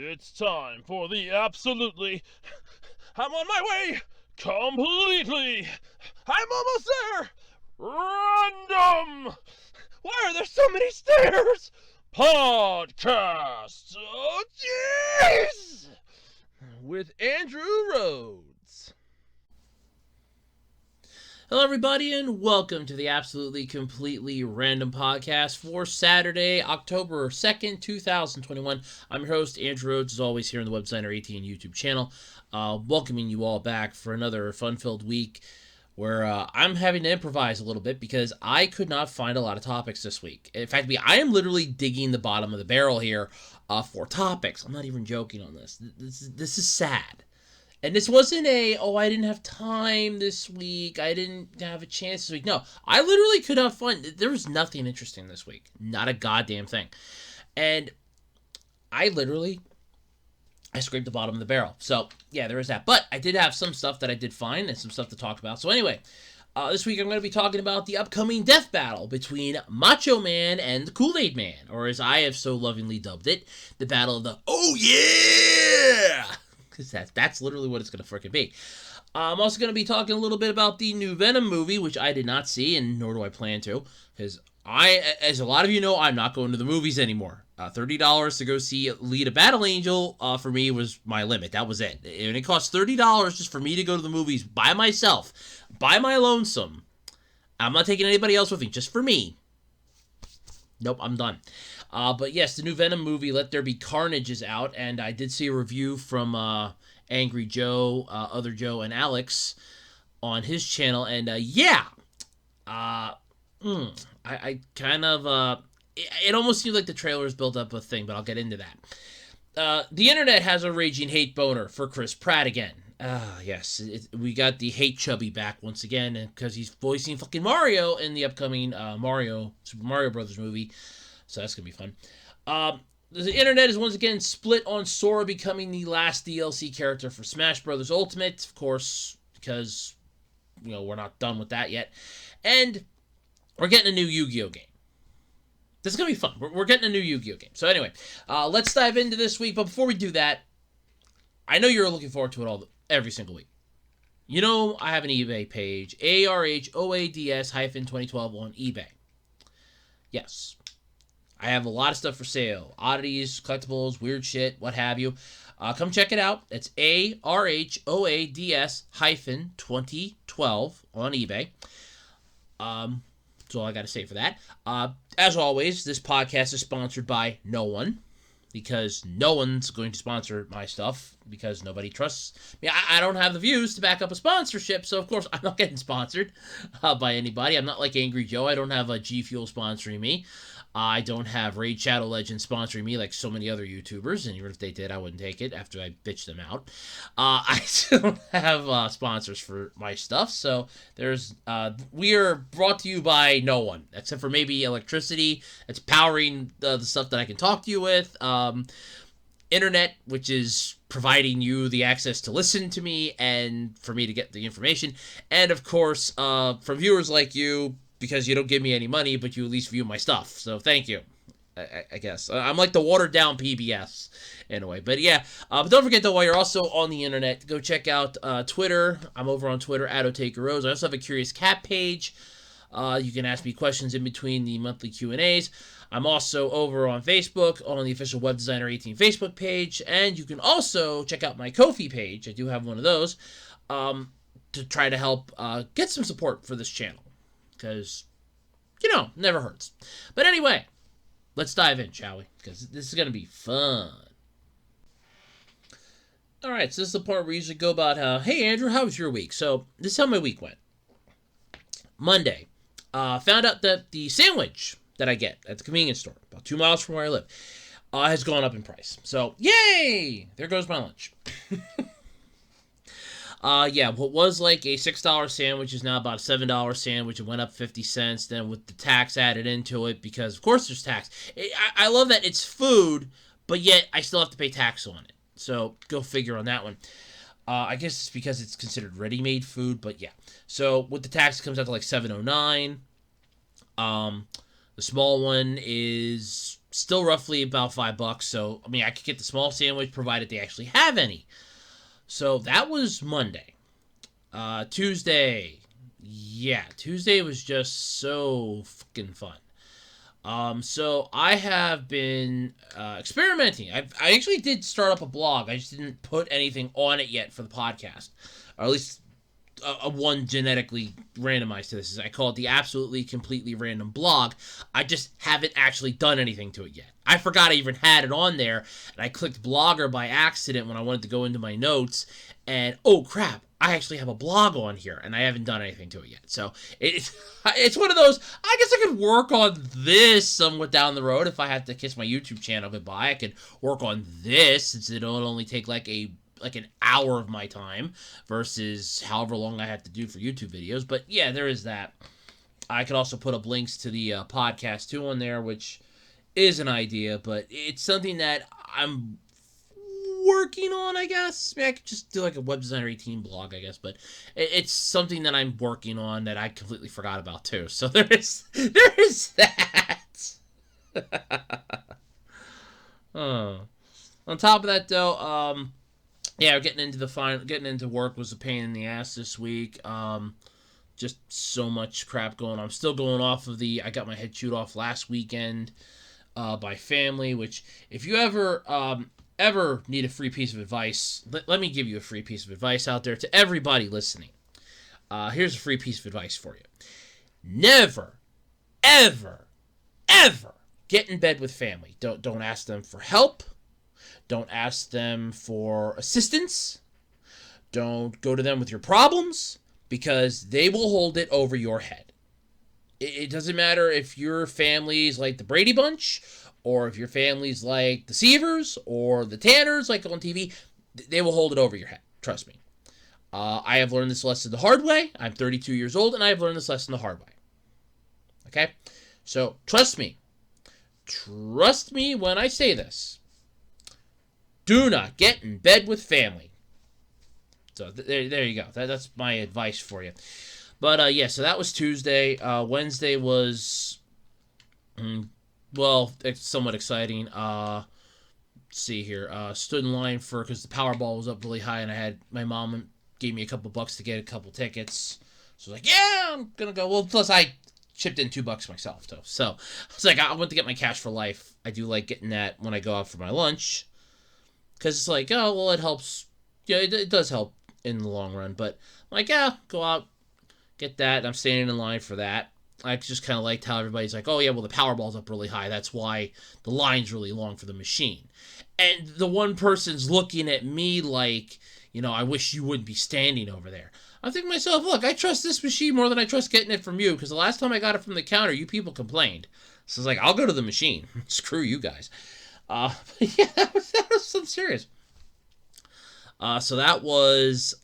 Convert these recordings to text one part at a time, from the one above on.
It's time for the absolutely... I'm on my way! Completely! I'm almost there! Random! Why are there so many stairs? Podcast! Oh, jeez! With Andrew Rhodes. Hello, everybody, and welcome to the Absolutely Completely Random Podcast for Saturday, October 2nd, 2021. I'm your host, Andrew Rhodes, as always, here on the Webdesigner 18 YouTube channel, welcoming you all back for another fun-filled week where I'm having to improvise a little bit because I could not find a lot of topics this week. In fact, I am literally digging the bottom of the barrel here for topics. I'm not even joking on this. This is sad. And this wasn't I didn't have time this week, I didn't have a chance this week. No, I literally could not find, there was nothing interesting this week. Not a goddamn thing. And I scraped the bottom of the barrel. So, yeah, there is that. But I did have some stuff that I did find and some stuff to talk about. So anyway, this week I'm going to be talking about the upcoming death battle between Macho Man and the Kool-Aid Man. Or as I have so lovingly dubbed it, the battle of the oh yeah! Because that's literally what it's going to freaking be. I'm also going to be talking a little bit about the new Venom movie, which I did not see, and nor do I plan to. Because as a lot of you know, I'm not going to the movies anymore. $30 to go see Lead a Battle Angel, for me, was my limit. That was it. And it cost $30 just for me to go to the movies by myself, by my lonesome. I'm not taking anybody else with me, just for me. Nope, I'm done. But yes, the new Venom movie, Let There Be Carnage, is out, and I did see a review from Angry Joe, Other Joe, and Alex on his channel, and I kind of, it almost seems like the trailer's built up a thing, but I'll get into that. The internet has a raging hate boner for Chris Pratt again. Yes, we got the hate chubby back once again, because he's voicing fucking Mario in the upcoming Super Mario Brothers movie. So that's going to be fun. The internet is once again split on Sora becoming the last DLC character for Smash Bros. Ultimate. Of course, because, we're not done with that yet. And we're getting a new Yugioh game. This is going to be fun. We're getting a new Yugioh game. So anyway, let's dive into this week. But before we do that, I know you're looking forward to it every single week. I have an eBay page, ARHOADS-2012 on eBay. Yes. I have a lot of stuff for sale. Oddities, collectibles, weird shit, what have you. Come check it out. It's ARHOADS-2012 on eBay. That's all I got to say for that. As always, this podcast is sponsored by no one. Because no one's going to sponsor my stuff. Because nobody trusts me. I don't have the views to back up a sponsorship. So, of course, I'm not getting sponsored by anybody. I'm not like Angry Joe. I don't have a G Fuel sponsoring me. I don't have Raid Shadow Legends sponsoring me like so many other YouTubers, and even if they did, I wouldn't take it after I bitched them out. I still don't have sponsors for my stuff, so we are brought to you by no one, except for maybe electricity. It's powering the stuff that I can talk to you with. Internet, which is providing you the access to listen to me and for me to get the information. And, of course, from viewers like you, because you don't give me any money, but you at least view my stuff. So thank you, I guess. I'm like the watered-down PBS in a way. But yeah, but don't forget, though, while you're also on the internet, go check out Twitter. I'm over on Twitter, @OtakerRose. I also have a Curious Cat page. You can ask me questions in between the monthly Q&As. I'm also over on Facebook, on the official Web Designer 18 Facebook page. And you can also check out my Ko-fi page. I do have one of those, to try to help get some support for this channel. Because, never hurts. But anyway, let's dive in, shall we? Because this is going to be fun. Alright, so this is the part where we usually go about, hey Andrew, how was your week? So, this is how my week went. Monday, found out that the sandwich that I get at the convenience store, about 2 miles from where I live, has gone up in price. So, yay! There goes my lunch. What was like a $6 sandwich is now about a $7 sandwich. It went up 50 cents. Then with the tax added into it, because of course there's tax. I love that it's food, but yet I still have to pay tax on it. So go figure on that one. I guess it's because it's considered ready-made food, but yeah. So with the tax, it comes out to like $7.09. The small one is still roughly about $5. So, I mean, I could get the small sandwich provided they actually have any. So that was Monday. Tuesday. Yeah, Tuesday was just so fucking fun. So I have been experimenting. I actually did start up a blog. I just didn't put anything on it yet for the podcast. Or at least one genetically randomized to this. I call it the Absolutely Completely Random Blog. I just haven't actually done anything to it yet. I forgot I even had it on there, and I clicked Blogger by accident when I wanted to go into my notes, and oh crap, I actually have a blog on here, and I haven't done anything to it yet. So it's one of those, I guess I could work on this somewhat down the road if I have to kiss my YouTube channel goodbye. I could work on this, since it'll only take like an hour of my time versus however long I have to do for YouTube videos. But yeah, there is that. I could also put up links to the podcast too on there, which is an idea, but it's something that I'm working on, I guess. I mean, I could just do like a Web Designer 18 blog, I guess, but it's something that I'm working on that I completely forgot about too. So there is that. Oh. On top of that, though, yeah, getting into work was a pain in the ass this week. Just so much crap going on. I'm still going off of I got my head chewed off last weekend by family, which if you ever need a free piece of advice, let me give you a free piece of advice out there to everybody listening. Here's a free piece of advice for you. Never, ever, ever get in bed with family. Don't ask them for help. Don't ask them for assistance. Don't go to them with your problems, because they will hold it over your head. It doesn't matter if your family's like the Brady Bunch, or if your family's like the Seavers, or the Tanners, like on TV. They will hold it over your head. Trust me. I have learned this lesson the hard way. I'm 32 years old, and I have learned this lesson the hard way. Okay? So, trust me. Trust me when I say this. Do not get in bed with family. So there you go. That's my advice for you. But yeah, so that was Tuesday. Wednesday was, well, it's somewhat exciting. Let's see here. Stood in line because the Powerball was up really high, and my mom gave me a couple bucks to get a couple tickets. So I was like, yeah, I'm gonna go. Well, plus I chipped in $2 myself too. So I was like, I want to get my cash for life. I do like getting that when I go out for my lunch. Because it's like, oh, well, it helps. Yeah, it does help in the long run. But I'm like, yeah, go out, get that. I'm standing in line for that. I just kind of liked how everybody's like, oh, yeah, well, the Powerball's up really high. That's why the line's really long for the machine. And the one person's looking at me like, I wish you wouldn't be standing over there. I'm thinking to myself, look, I trust this machine more than I trust getting it from you. Because the last time I got it from the counter, you people complained. So it's like, I'll go to the machine. Screw you guys. Yeah, that was some serious. So that was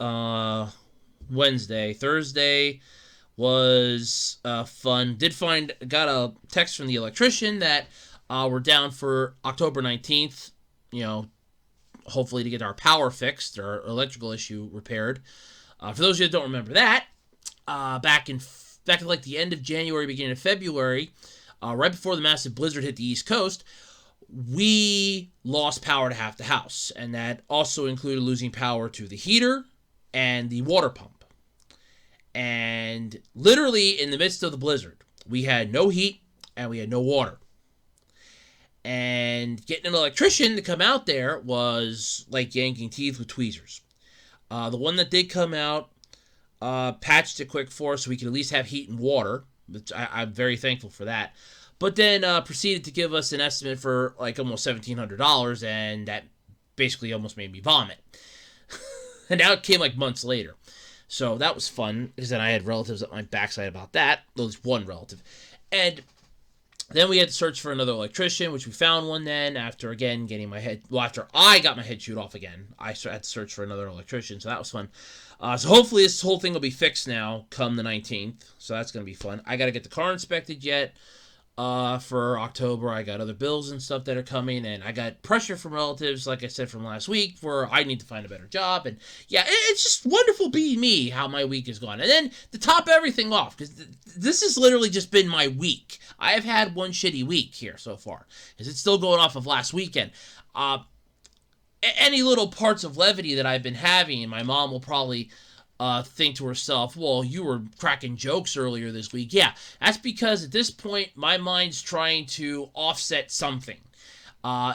Wednesday. Thursday was fun. Got a text from the electrician that we're down for October 19th. Hopefully to get our power fixed, our electrical issue repaired. For those of you that don't remember that, back in like the end of January, beginning of February, right before the massive blizzard hit the East Coast, we lost power to half the house, and that also included losing power to the heater and the water pump. And literally in the midst of the blizzard, we had no heat and we had no water. And getting an electrician to come out there was like yanking teeth with tweezers. The one that did come out patched it quick for us so we could at least have heat and water, which I'm very thankful for that. But then proceeded to give us an estimate for like almost $1,700, and that basically almost made me vomit. And now it came like months later. So that was fun, because then I had relatives at my backside about that. At least one relative. And then we had to search for another electrician, which we found one then after, again, after I got my head chewed off again. I had to search for another electrician, so that was fun. So hopefully this whole thing will be fixed now come the 19th. So that's going to be fun. I got to get the car inspected yet. for October. I got other bills and stuff that are coming, and I got pressure from relatives, like I said from last week, where I need to find a better job. And yeah, it's just wonderful being me how my week has gone. And then to top everything off, because this has literally just been my week. I have had one shitty week here so far, because it's still going off of last weekend. Any little parts of levity that I've been having, my mom will probably think to herself, well, you were cracking jokes earlier this week. Yeah, that's because at this point, my mind's trying to offset something.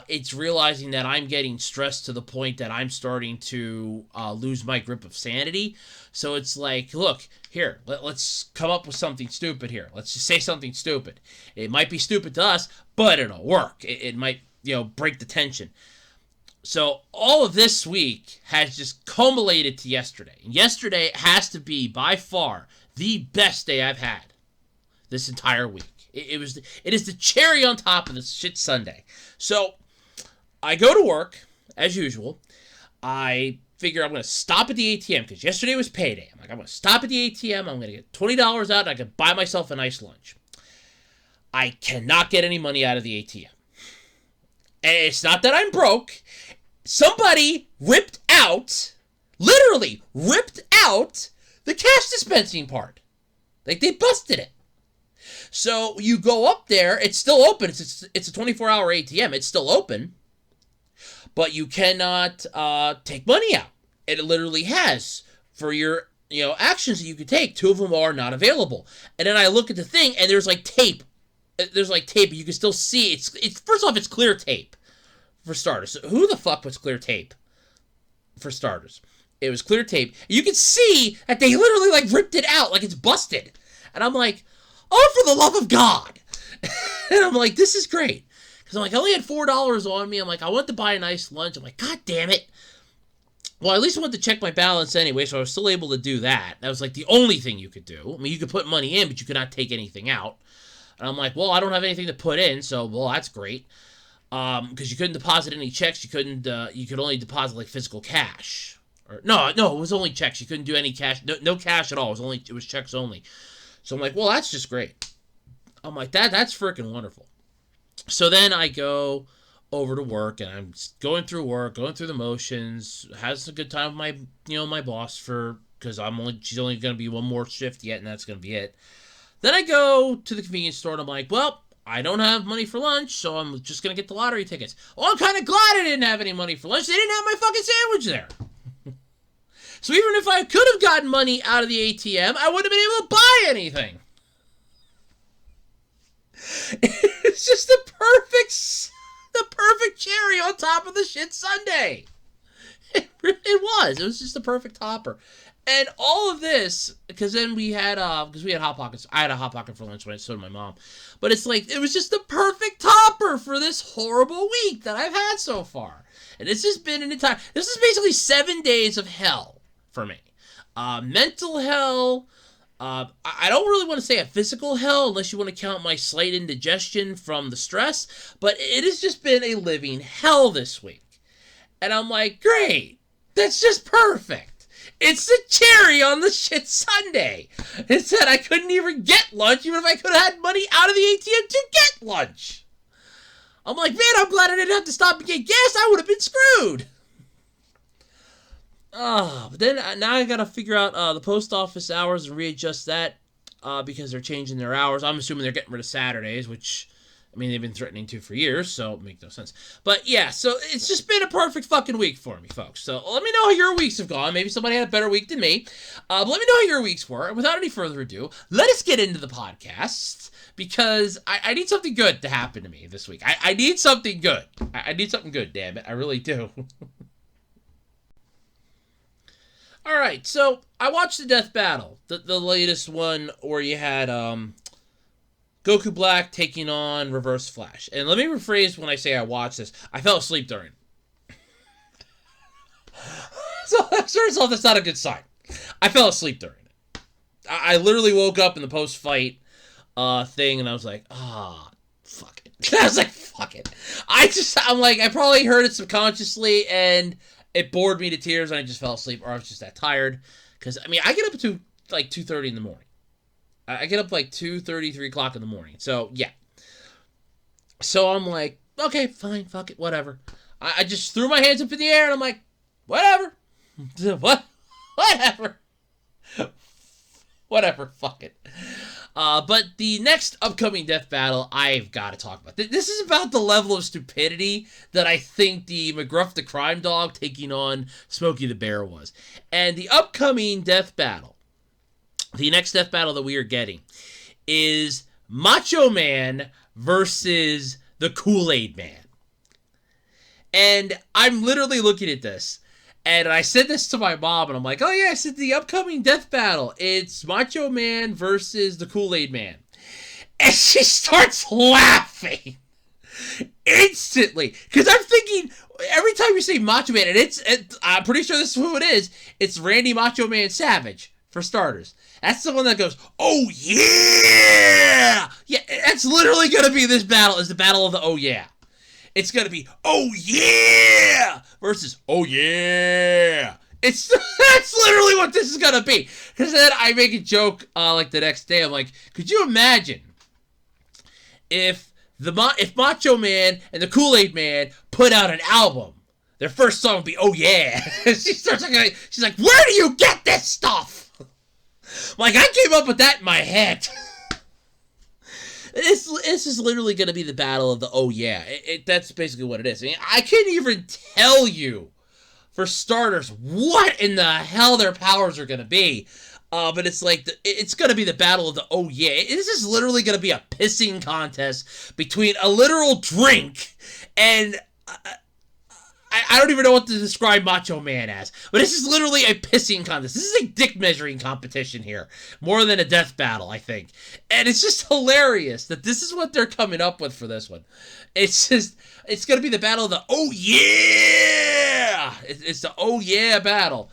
It's realizing that I'm getting stressed to the point that I'm starting to lose my grip of sanity. So it's like, look, here, let's come up with something stupid here. Let's just say something stupid. It might be stupid to us, but it'll work. It might, break the tension. So all of this week has just culminated to yesterday. And yesterday has to be, by far, the best day I've had this entire week. It is the cherry on top of this shit Sunday. So I go to work, as usual. I figure I'm going to stop at the ATM, because yesterday was payday. I'm going to stop at the ATM. I'm going to get $20 out, and I can buy myself a nice lunch. I cannot get any money out of the ATM. And it's not that I'm broke. Somebody literally ripped out the cash dispensing part. Like, they busted it. So you go up there, it's still open. It's a 24-hour ATM. It's still open. But you cannot take money out. It literally has for your actions that you could take. 2 of them are not available. And then I look at the thing, and there's like tape. You can still see it's first off, it's clear tape. For starters. So who the fuck puts clear tape? For starters. It was clear tape. You can see that they literally ripped it out like it's busted. And I'm like, oh, for the love of God. And I'm like, this is great. Because I'm like, I only had $4 on me. I'm like, I want to buy a nice lunch. I'm like, God damn it. Well, at least I wanted to check my balance anyway, so I was still able to do that. That was the only thing you could do. I mean, you could put money in, but you could not take anything out. And I'm like, well, I don't have anything to put in, so, well, that's great. Because you couldn't deposit any checks. You couldn't. You could only deposit physical cash. Or no, it was only checks. You couldn't do any cash. No cash at all. It was checks only. So I'm like, well, that's just great. I'm like, that's freaking wonderful. So then I go over to work, and I'm going through work, going through the motions. Has a good time with my boss because she's only going to be one more shift yet, and that's going to be it. Then I go to the convenience store, and I'm like, well, I don't have money for lunch, so I'm just going to get the lottery tickets. Well, I'm kind of glad I didn't have any money for lunch. They didn't have my fucking sandwich there. So even if I could have gotten money out of the ATM, I wouldn't have been able to buy anything. It's just the perfect cherry on top of the shit Sunday. It was. It was just the perfect topper. And all of this, because then we had Hot Pockets. I had a Hot Pocket for lunch, so did my mom. But it's it was just the perfect topper for this horrible week that I've had so far. And this has been this is basically 7 days of hell for me. Mental hell. I don't really want to say a physical hell, unless you want to count my slight indigestion from the stress. But it has just been a living hell this week. And I'm like, great. That's just perfect. It's the cherry on the shit Sunday. It said I couldn't even get lunch, even if I could have had money out of the ATM to get lunch. I'm like, man, I'm glad I didn't have to stop and get gas. I would have been screwed. But then now I got to figure out the post office hours and readjust that because they're changing their hours. I'm assuming they're getting rid of Saturdays, which, I mean, they've been threatening to for years, so it makes no sense. But yeah, so it's just been a perfect fucking week for me, folks. So let me know how your weeks have gone. Maybe somebody had a better week than me. But let me know how your weeks were. And without any further ado, let us get into the podcast, because I need something good to happen to me this week. I need something good. I need something good, damn it. I really do. All right, so I watched the Death Battle, the latest one where you had Goku Black taking on Reverse Flash. And let me rephrase when I say I watched this. I fell asleep during it. So, first off, that's not a good sign. I fell asleep during it. I literally woke up in the post-fight thing, and I was like, fuck it. I was like, fuck it. I'm like, I probably heard it subconsciously, and it bored me to tears, and I just fell asleep, or I was just that tired. Because, I mean, I get up to, 2:30 in the morning. I get up 2:30, 3 o'clock in the morning. So, yeah. So I'm like, okay, fine, fuck it, whatever. I just threw my hands up in the air and I'm like, whatever. What? Whatever. Whatever, fuck it. But the next upcoming death battle, I've got to talk about. This is about the level of stupidity that I think the McGruff the Crime Dog taking on Smokey the Bear was. And the upcoming death battle, the next death battle that we are getting, is Macho Man versus the Kool-Aid Man. And I'm literally looking at this, and I said this to my mom, and I'm like, oh yeah, I said the upcoming death battle, it's Macho Man versus the Kool-Aid Man. And she starts laughing instantly, because I'm thinking, every time you say Macho Man, and I'm pretty sure this is who it is, it's Randy Macho Man Savage, for starters. That's the one that goes, oh yeah! Yeah, that's literally going to be this battle, is the battle of the oh yeah. It's going to be, oh yeah! Versus, oh yeah! That's literally what this is going to be. Because then I make a joke, like the next day, I'm like, could you imagine if Macho Man and the Kool-Aid Man put out an album? Their first song would be, oh yeah! She's like, where do you get this stuff? Like, I came up with that in my head. This is literally going to be the battle of the oh yeah. That's basically what it is. I mean, I can't even tell you, for starters, what in the hell their powers are going to be. But it's like, it's going to be the battle of the oh yeah. This is literally going to be a pissing contest between a literal drink and... I don't even know what to describe Macho Man as. But this is literally a pissing contest. This is a dick measuring competition here. More than a death battle, I think. And it's just hilarious that this is what they're coming up with for this one. It's going to be the battle of the oh yeah! It's the oh yeah battle.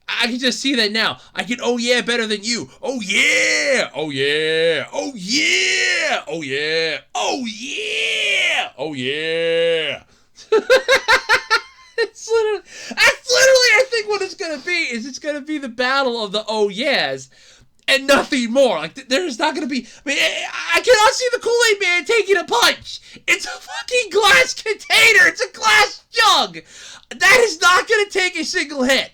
I can just see that now. I can oh yeah better than you. Oh yeah! Oh yeah! Oh yeah! Oh yeah! Oh yeah! Oh yeah! That's literally, I think, what it's going to be, is it's going to be the battle of the oh yeahs and nothing more. Like, there's not going to be, I mean, I cannot see the Kool-Aid Man taking a punch. It's a fucking glass container. It's a glass jug. That is not going to take a single hit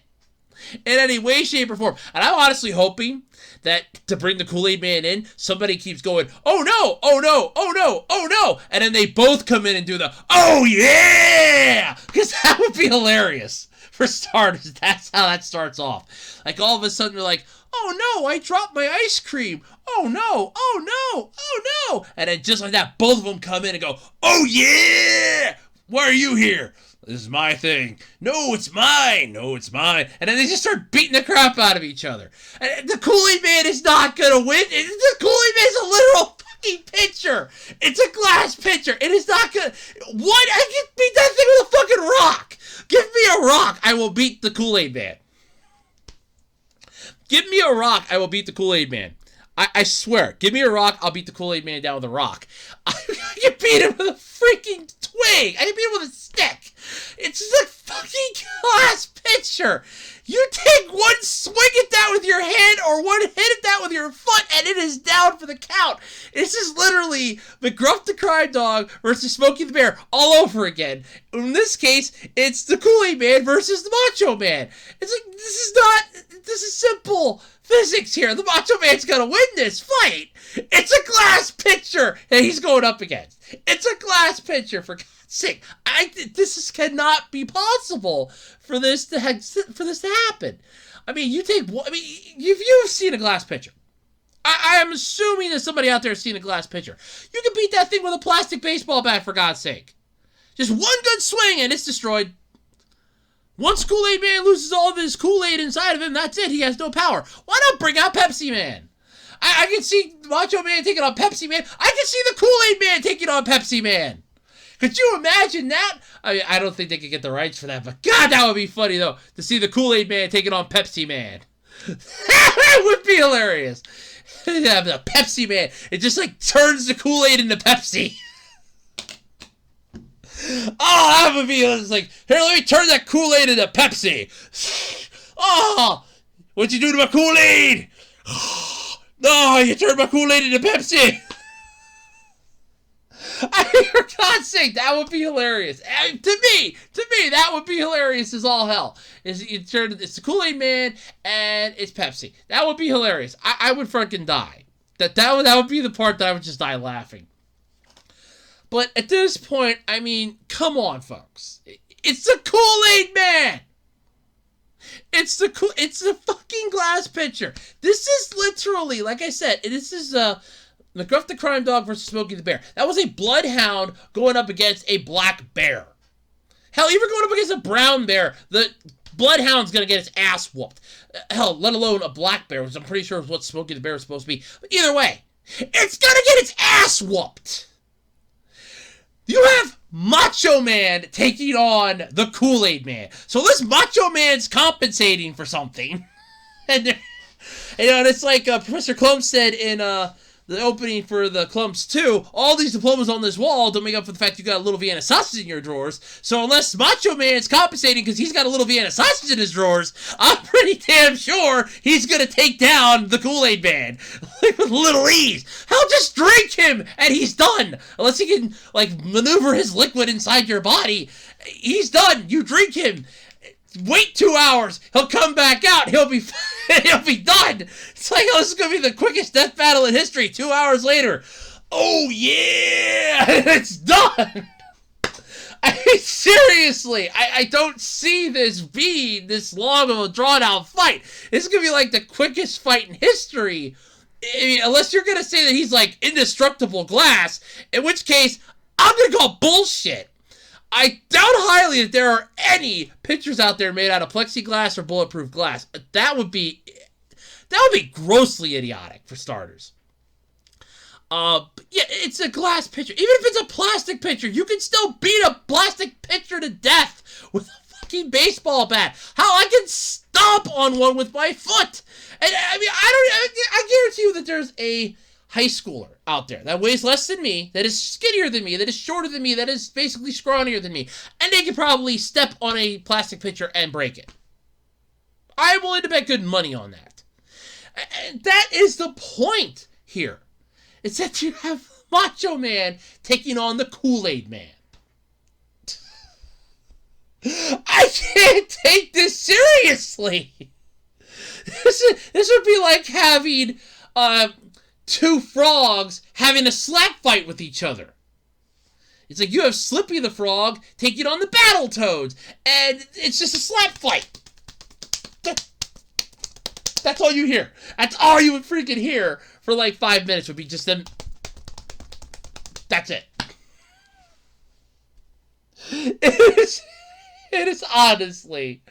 in any way, shape, or form. And I'm honestly hoping that to bring the Kool-Aid Man in, somebody keeps going, oh no, oh no, oh no, oh no, and then they both come in and do the, oh yeah! Because that would be hilarious. For starters, that's how that starts off. Like, all of a sudden, they're like, oh no, I dropped my ice cream. Oh no, oh no, oh no. And then just like that, both of them come in and go, oh yeah! Why are you here? This is my thing. No, it's mine. No, it's mine. And then they just start beating the crap out of each other. And the Kool-Aid Man is not going to win. The Kool-Aid Man is a literal fucking pitcher. It's a glass pitcher. It is not going to... What? I can beat that thing with a fucking rock. Give me a rock. I will beat the Kool-Aid Man. Give me a rock. I will beat the Kool-Aid Man. I swear. Give me a rock. I'll beat the Kool-Aid Man down with a rock. I can beat him with a freaking twig. I can beat him with a stick. It's just a fucking glass pitcher. You take one swing at that with your hand or one hit at that with your foot and it is down for the count. This is literally McGruff the Crime Dog versus Smokey the Bear all over again. In this case, it's the Kool-Aid Man versus the Macho Man. It's like, this is simple physics here. The Macho Man's gonna win this fight. It's a glass pitcher that he's going up against. It's a glass pitcher, for God's sake. This cannot be possible for this to happen. I mean, you've seen a glass pitcher. I am assuming that somebody out there has seen a glass pitcher. You can beat that thing with a plastic baseball bat, for God's sake. Just one good swing and it's destroyed. Once Kool-Aid Man loses all of his Kool-Aid inside of him, that's it. He has no power. Why not bring out Pepsi Man? I can see Macho Man taking on Pepsi Man. I can see the Kool-Aid Man taking on Pepsi Man. Could you imagine that? I mean, I don't think they could get the rights for that, but God, that would be funny, though, to see the Kool-Aid Man taking on Pepsi Man. That would be hilarious. Yeah, the Pepsi Man. It just, like, turns the Kool-Aid into Pepsi. Oh, that would be, it's like, here, let me turn that Kool-Aid into Pepsi. Oh, what'd you do to my Kool-Aid? No, you turned my Kool-Aid into Pepsi. For God's sake, that would be hilarious. And to me, that would be hilarious as all hell. It's the Kool-Aid Man and it's Pepsi. That would be hilarious. I would fucking die. That would be the part that I would just die laughing. But at this point, I mean, come on, folks. It's the Kool-Aid Man. It's the fucking glass pitcher. This is literally, like I said, this is McGruff the Crime Dog versus Smokey the Bear. That was a bloodhound going up against a black bear. Hell, even going up against a brown bear, the bloodhound's gonna get its ass whooped. Hell, let alone a black bear, which I'm pretty sure is what Smokey the Bear is supposed to be. But either way, it's gonna get its ass whooped. You have Macho Man taking on the Kool-Aid Man. So this Macho Man's compensating for something. And it's like Professor Clump said in the opening for the Clumps 2, all these diplomas on this wall don't make up for the fact you got a little Vienna sausage in your drawers. So unless Macho Man's compensating because he's got a little Vienna sausage in his drawers, I'm pretty damn sure he's going to take down the Kool-Aid Man with little ease. Hell, just drink him and he's done. Unless he can, maneuver his liquid inside your body, he's done. You drink him. Wait 2 hours. He'll come back out. He'll be done. It's like, this is going to be the quickest death battle in history. 2 hours later. Oh, yeah. It's done. I mean, seriously. I don't see this being this long of a drawn-out fight. This is going to be like the quickest fight in history. I mean, unless you're going to say that he's indestructible glass, in which case, I'm going to call bullshit. I doubt highly that there are any pitchers out there made out of plexiglass or bulletproof glass. That would be grossly idiotic, for starters. Yeah, it's a glass pitcher. Even if it's a plastic pitcher, you can still beat a plastic pitcher to death with a fucking baseball bat. How I can stomp on one with my foot. And I mean, I guarantee you that there's a high schooler out there that weighs less than me, that is skinnier than me, that is shorter than me, that is basically scrawnier than me, and they could probably step on a plastic pitcher and break it. I'm willing to bet good money on that. And that is the point here. It's that you have Macho Man taking on the Kool-Aid Man. I can't take this seriously. This would be like having two frogs having a slap fight with each other. It's like you have Slippy the Frog taking on the Battletoads, and it's just a slap fight. That's all you hear. That's all you would freaking hear for 5 minutes would be just them. That's it. It is honestly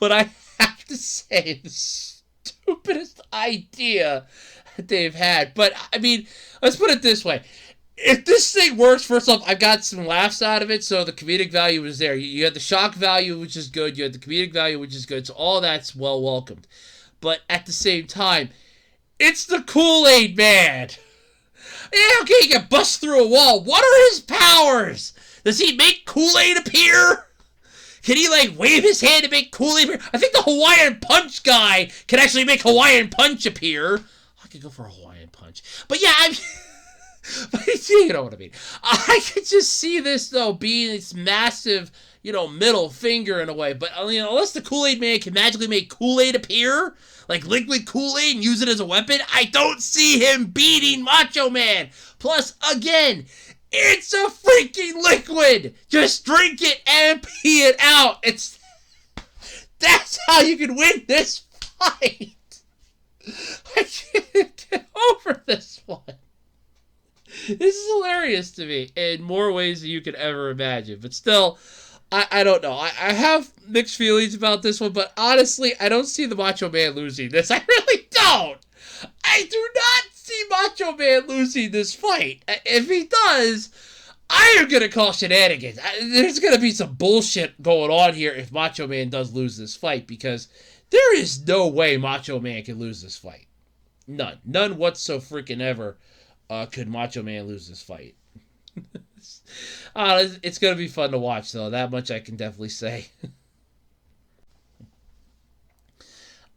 what I have to say the stupidest idea that they've had. But, I mean, let's put it this way. If this thing works, first off, I got some laughs out of it, so the comedic value was there. You had the shock value, which is good. You had the comedic value, which is good. So all that's well welcomed. But at the same time, it's the Kool-Aid Man. Yeah, okay, he can bust through a wall. What are his powers? Does he make Kool-Aid appear? Can he, wave his hand to make Kool-Aid appear? I think the Hawaiian Punch guy can actually make Hawaiian Punch appear. I could go for a Hawaiian Punch. But yeah, but you know what I mean. I could just see this, though, being this massive, middle finger in a way. But, unless the Kool-Aid Man can magically make Kool-Aid appear, like liquid Kool-Aid, and use it as a weapon, I don't see him beating Macho Man. Plus, again, it's a freaking liquid. Just drink it and pee it out. That's how you can win this fight. I can't get over this one. This is hilarious to me in more ways than you could ever imagine. But still, I don't know. I have mixed feelings about this one, but honestly, I don't see the Macho Man losing this. I really don't. I do not see Macho Man losing this fight. If he does, I am going to call shenanigans. There's going to be some bullshit going on here if Macho Man does lose this fight, because there is no way Macho Man can lose this fight. None. None whatsoever freaking ever could Macho Man lose this fight. It's going to be fun to watch, though. That much I can definitely say.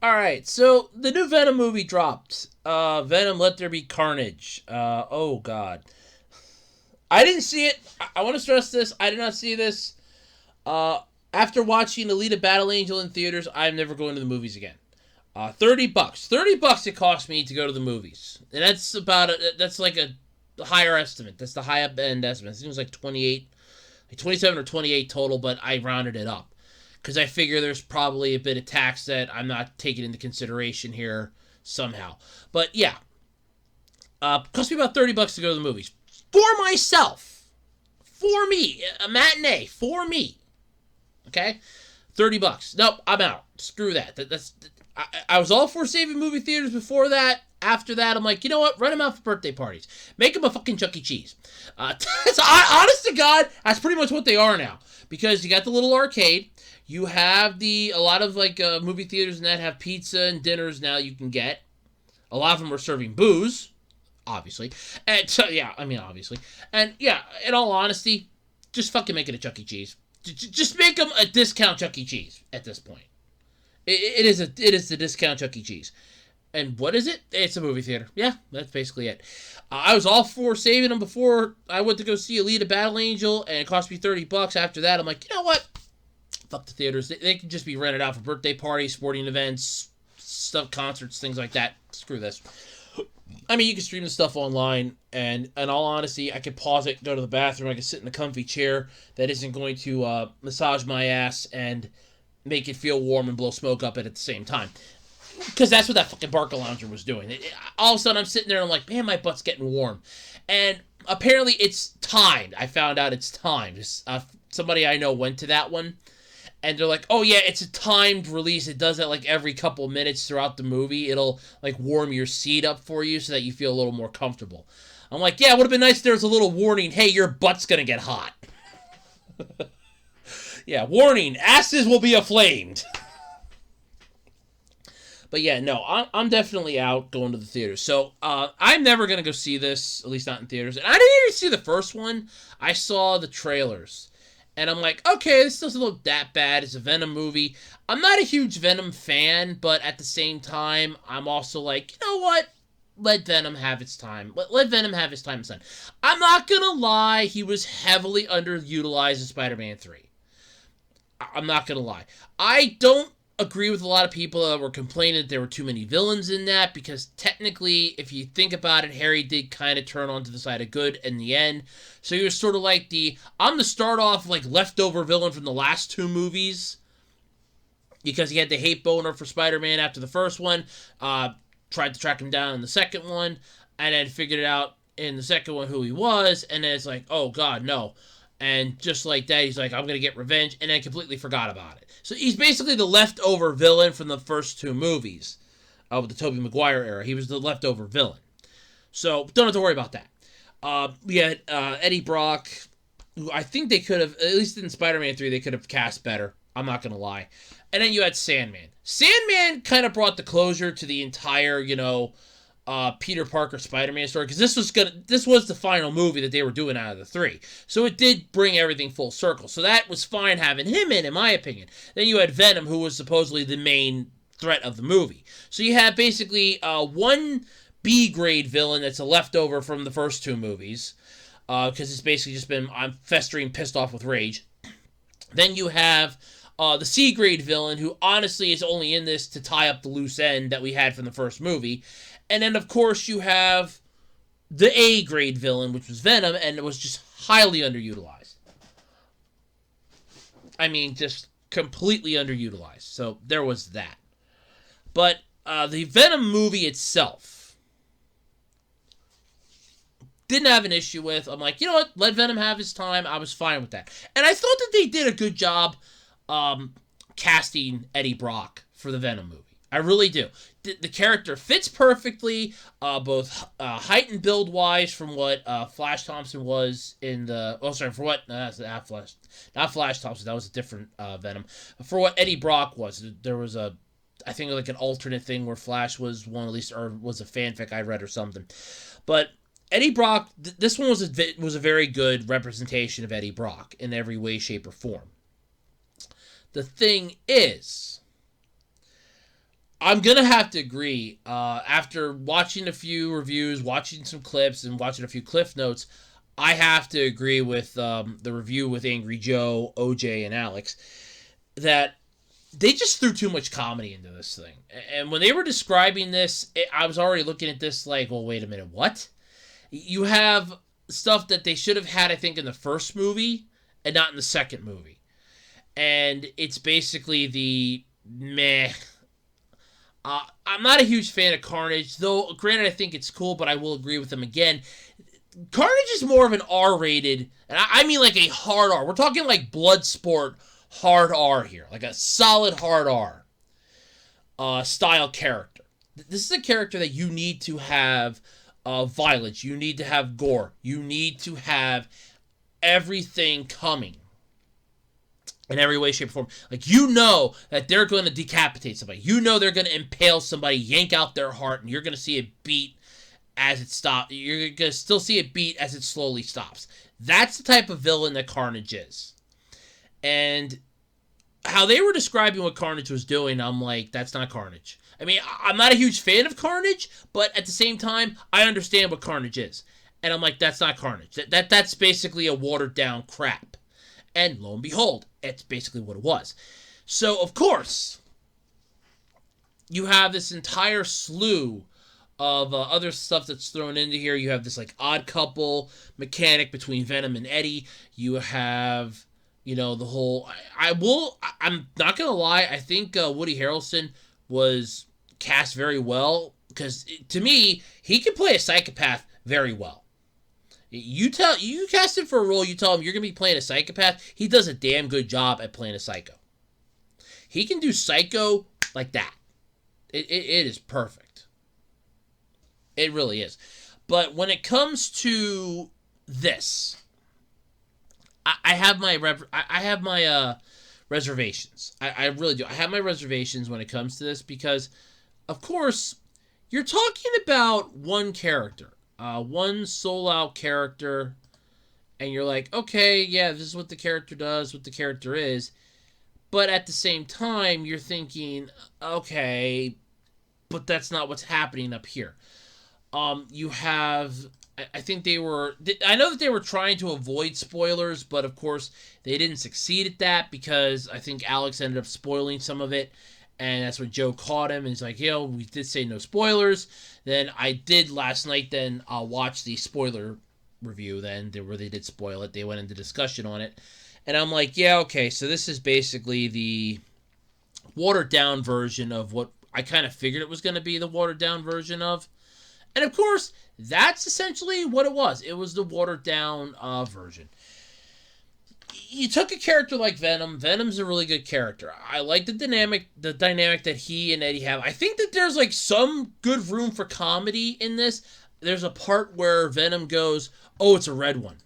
Alright, so the new Venom movie dropped. Venom Let There Be Carnage. Oh, God. I didn't see it. I want to stress this. I did not see this. After watching Alita Battle Angel in theaters, I'm never going to the movies again. $30. $30 it cost me to go to the movies. And that's that's like a higher estimate. That's the high up end estimate. I think it was like 28, like 27 or 28 total, but I rounded it up. Because I figure there's probably a bit of tax that I'm not taking into consideration here somehow. But yeah. Cost me about $30 to go to the movies. For myself. For me. A matinee. For me. Okay? $30. Nope, I'm out. Screw that. I was all for saving movie theaters before that. After that, I'm like, you know what? Rent them out for birthday parties. Make them a fucking Chuck E. Cheese. Honest to God, that's pretty much what they are now. Because you got the little arcade. You have a lot of like movie theaters that have pizza and dinners now you can get. A lot of them are serving booze. Obviously. And so, yeah, I mean, obviously. And yeah, in all honesty, just fucking make it a Chuck E. Cheese. Just make them a discount Chuck E. Cheese at this point. It is the discount Chuck E. Cheese. And what is it? It's a movie theater. Yeah, that's basically it. I was all for saving them before I went to go see Alita Battle Angel, and it cost me $30. After that, I'm like, you know what? Fuck the theaters. They can just be rented out for birthday parties, sporting events, stuff, concerts, things like that. Screw this. I mean, you can stream the stuff online, and in all honesty, I could pause it, go to the bathroom, I could sit in a comfy chair that isn't going to massage my ass and make it feel warm and blow smoke up it at the same time. Because that's what that fucking Barca Lounger was doing. All of a sudden, I'm sitting there and I'm like, man, my butt's getting warm. And apparently, it's timed. I found out it's timed. Somebody I know went to that one, and they're like, oh yeah, it's a timed release. It does that like every couple minutes throughout the movie. It'll like warm your seat up for you so that you feel a little more comfortable. I'm like, yeah, it would have been nice if there was a little warning. Hey, your butt's going to get hot. Yeah, warning, asses will be aflamed. But yeah, no, I'm definitely out going to the theaters. So I'm never going to go see this, at least not in theaters. And I didn't even see the first one. I saw the trailers. And I'm like, okay, this doesn't look that bad. It's a Venom movie. I'm not a huge Venom fan, but at the same time, I'm also like, you know what? Let Venom have its time. Let Venom have his time, son. I'm not going to lie. He was heavily underutilized in Spider-Man 3. I'm not going to lie. I don't agree with a lot of people that were complaining that there were too many villains in that, because technically, if you think about it, Harry did kind of turn onto the side of good in the end. So he was sort of like I'm the start off like leftover villain from the last two movies, because he had the hate boner for Spider-Man after the first one, tried to track him down in the second one, and then figured out in the second one who he was, and then it's like, oh god, no. And just like that, he's like, I'm going to get revenge, and then completely forgot about it. So he's basically the leftover villain from the first two movies of the Tobey Maguire era. He was the leftover villain. So don't have to worry about that. We had Eddie Brock, who I think they could have, at least in Spider-Man 3, they could have cast better. I'm not going to lie. And then you had Sandman. Sandman kind of brought the closure to the entire, Peter Parker Spider-Man story, because this was the final movie that they were doing out of the three. So it did bring everything full circle. So that was fine having him in my opinion. Then you had Venom, who was supposedly the main threat of the movie. So you have basically one B-grade villain that's a leftover from the first two movies, because it's basically just been, I'm festering, pissed off with rage. Then you have the C-grade villain, who honestly is only in this to tie up the loose end that we had from the first movie. And then, of course, you have the A-grade villain, which was Venom, and it was just highly underutilized. I mean, just completely underutilized. So there was that. But the Venom movie itself didn't have an issue with. I'm like, you know what? Let Venom have his time. I was fine with that. And I thought that they did a good job casting Eddie Brock for the Venom movie. I really do. The character fits perfectly, both height and build wise, from what Flash Thompson was in the. Oh, sorry, for what? Not Flash Thompson. That was a different Venom. For what Eddie Brock was, there was I think like an alternate thing where Flash was one, at least, or was a fanfic I read or something. But Eddie Brock, this one was a very good representation of Eddie Brock in every way, shape, or form. The thing is, I'm going to have to agree, after watching a few reviews, watching some clips, and watching a few cliff notes, I have to agree with the review with Angry Joe, OJ, and Alex that they just threw too much comedy into this thing. And when they were describing this, I was already looking at this like, well, wait a minute, what? You have stuff that they should have had, I think, in the first movie and not in the second movie. And it's basically the meh. I'm not a huge fan of Carnage, though, granted, I think it's cool, but I will agree with them again. Carnage is more of an R-rated, and I mean like a hard R. We're talking like Bloodsport hard R here, like a solid hard R style character. This is a character that you need to have violence, you need to have gore, you need to have everything coming in every way, shape, or form. Like, you know that they're going to decapitate somebody. You know they're going to impale somebody, yank out their heart, and you're going to see it beat as it stops. You're going to still see it beat as it slowly stops. That's the type of villain that Carnage is. And how they were describing what Carnage was doing, I'm like, that's not Carnage. I mean, I'm not a huge fan of Carnage, but at the same time, I understand what Carnage is. And I'm like, that's not Carnage. That's basically a watered-down crap. And lo and behold, it's basically what it was. So, of course, you have this entire slew of other stuff that's thrown into here. You have this, like, odd couple mechanic between Venom and Eddie. You have, you know, the whole... I'm not going to lie, I think Woody Harrelson was cast very well. Because, to me, he can play a psychopath very well. You cast him for a role, you tell him you're going to be playing a psychopath, he does a damn good job at playing a psycho. He can do psycho like that. It is perfect. It really is. But when it comes to this, I have my reservations. I really do. I have my reservations when it comes to this because, of course, you're talking about one character. One solo character, and you're like, okay, yeah, this is what the character does, what the character is, but at the same time, you're thinking, okay, but that's not what's happening up here. You have, I think I know that they were trying to avoid spoilers, but of course, they didn't succeed at that, because I think Alex ended up spoiling some of it. And that's when Joe caught him, and he's like, yo, we did say no spoilers. Then I did last night then watch the spoiler review then, where they did spoil it. They went into discussion on it. And I'm like, yeah, okay, so this is basically the watered-down version of what I kind of figured it was going to be the watered-down version of. And, of course, that's essentially what it was. It was the watered-down version. You took a character like Venom. Venom's a really good character. I like the dynamic that he and Eddie have. I think that there's like some good room for comedy in this. There's a part where Venom goes, "Oh, it's a red one."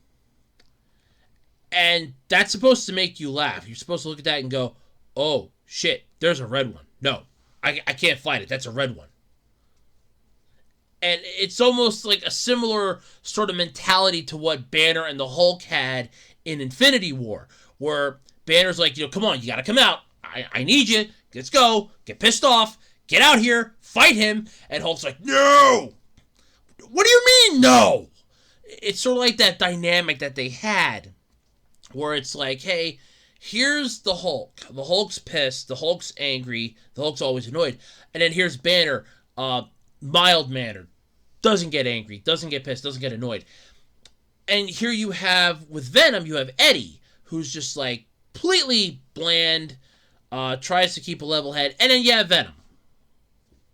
And that's supposed to make you laugh. You're supposed to look at that and go, "Oh, shit, there's a red one. No, I can't fight it. That's a red one." And it's almost like a similar sort of mentality to what Banner and the Hulk had in Infinity War, where Banner's like, come on, you gotta come out. I need you. Let's go. Get pissed off. Get out here. Fight him. And Hulk's like, no! What do you mean, no? It's sort of like that dynamic that they had, where it's like, hey, here's the Hulk. The Hulk's pissed. The Hulk's angry. The Hulk's always annoyed. And then here's Banner, mild-mannered. Doesn't get angry. Doesn't get pissed. Doesn't get annoyed. And here you have, with Venom, you have Eddie, who's just, like, completely bland, tries to keep a level head. And then you have Venom.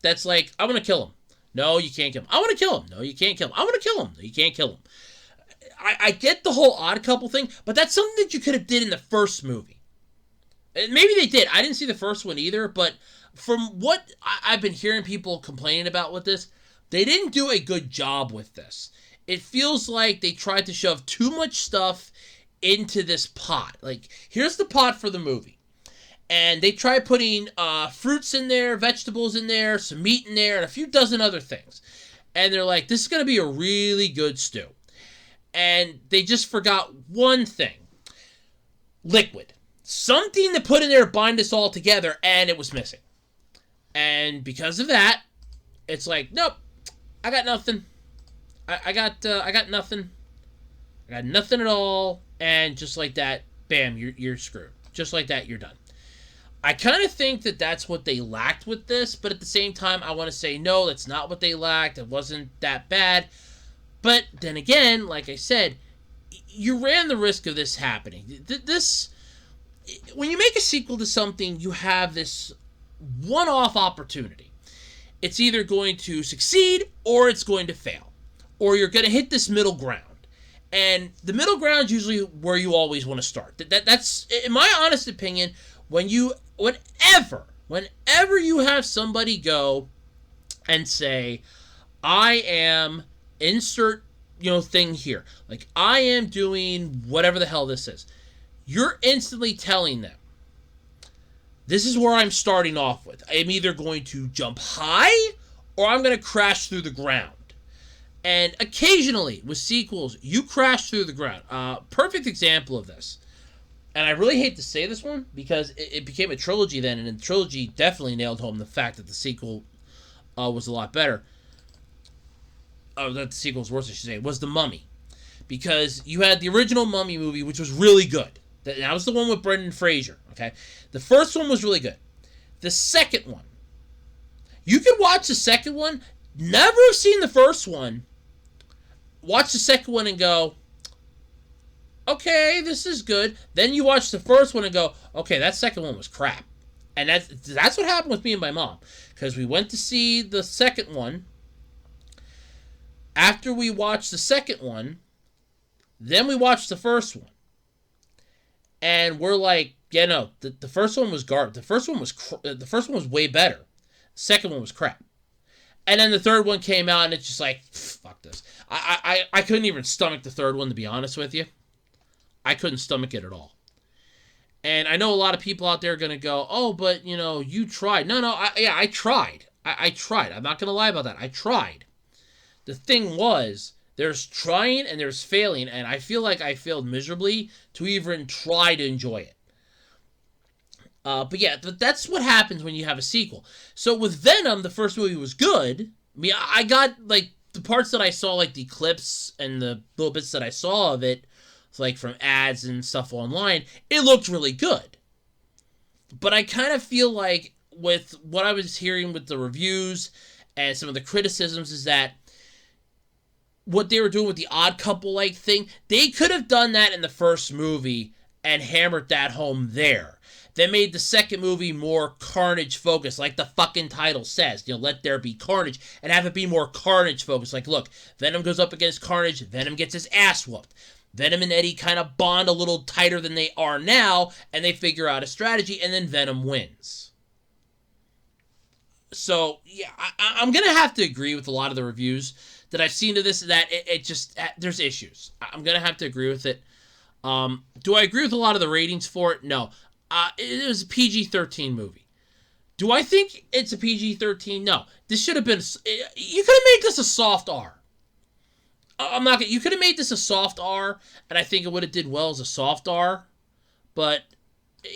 That's like, I want to kill him. No, you can't kill him. I want to kill him. No, you can't kill him. I want to kill him. No, you can't kill him. I get the whole odd couple thing, but that's something that you could have did in the first movie. And maybe they did. I didn't see the first one either, but from what I've been hearing people complaining about with this, they didn't do a good job with this. It feels like they tried to shove too much stuff into this pot. Like, here's the pot for the movie. And they try putting fruits in there, vegetables in there, some meat in there, and a few dozen other things. And they're like, this is going to be a really good stew. And they just forgot one thing. Liquid. Something to put in there to bind us all together, and it was missing. And because of that, it's like, nope, I got nothing. I got nothing. I got nothing at all, and just like that, bam, you're screwed. Just like that, you're done. I kind of think that that's what they lacked with this, but at the same time, I want to say, no, that's not what they lacked. It wasn't that bad. But then again, like I said, you ran the risk of this happening. When you make a sequel to something, you have this one-off opportunity. It's either going to succeed or it's going to fail. Or you're going to hit this middle ground. And the middle ground is usually where you always want to start. That's, in my honest opinion, whenever you have somebody go and say, I am insert, thing here. Like, I am doing whatever the hell this is. You're instantly telling them, this is where I'm starting off with. I'm either going to jump high or I'm going to crash through the ground. And occasionally, with sequels, you crash through the ground. Perfect example of this. And I really hate to say this one, because it became a trilogy then, and the trilogy definitely nailed home the fact that the sequel was a lot better. That the sequel was worse, I should say, was The Mummy. Because you had the original Mummy movie, which was really good. That was the one with Brendan Fraser, okay? The first one was really good. The second one, you could watch the second one, never have seen the first one, watch the second one and go, okay, this is good. Then you watch the first one and go, okay, that second one was crap. And that's what happened with me and my mom. Because we went to see the second one. After we watched the second one, then we watched the first one. And we're like, yeah, no, the first one was garbage. The first one was way better. The second one was crap. And then the third one came out, and it's just like, fuck this. I couldn't even stomach the third one, to be honest with you. I couldn't stomach it at all. And I know a lot of people out there are going to go, oh, but, you tried. No, I tried. I tried. I'm not going to lie about that. I tried. The thing was, there's trying and there's failing, and I feel like I failed miserably to even try to enjoy it. But yeah, that's what happens when you have a sequel. So with Venom, the first movie was good. I mean, I got, like, the parts that I saw, like, the clips and the little bits that I saw of it, like, from ads and stuff online, it looked really good. But I kind of feel like, with what I was hearing with the reviews and some of the criticisms, is that what they were doing with the Odd Couple-like thing, they could have done that in the first movie and hammered that home there. They made the second movie more Carnage-focused, like the fucking title says. Let there be Carnage, and have it be more Carnage-focused. Like, look, Venom goes up against Carnage, Venom gets his ass whooped. Venom and Eddie kind of bond a little tighter than they are now, and they figure out a strategy, and then Venom wins. So, yeah, I'm going to have to agree with a lot of the reviews that I've seen to this, that it just, there's issues. I'm going to have to agree with it. Do I agree with a lot of the ratings for it? No. It was a PG-13 movie. Do I think it's a PG-13? No. This should have been, you could have made this a soft R. You could have made this a soft R, and I think it would have did well as a soft R, but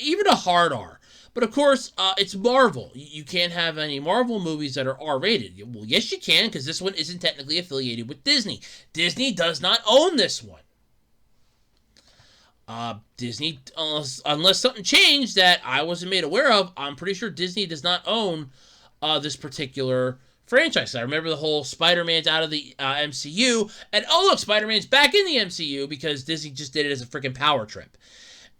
even a hard R. But of course, it's Marvel. You can't have any Marvel movies that are R-rated. Well, yes, you can, because this one isn't technically affiliated with Disney. Disney does not own this one. Disney, unless something changed that I wasn't made aware of, I'm pretty sure Disney does not own this particular franchise. I remember the whole Spider-Man's out of the MCU, and oh look, Spider-Man's back in the MCU because Disney just did it as a freaking power trip.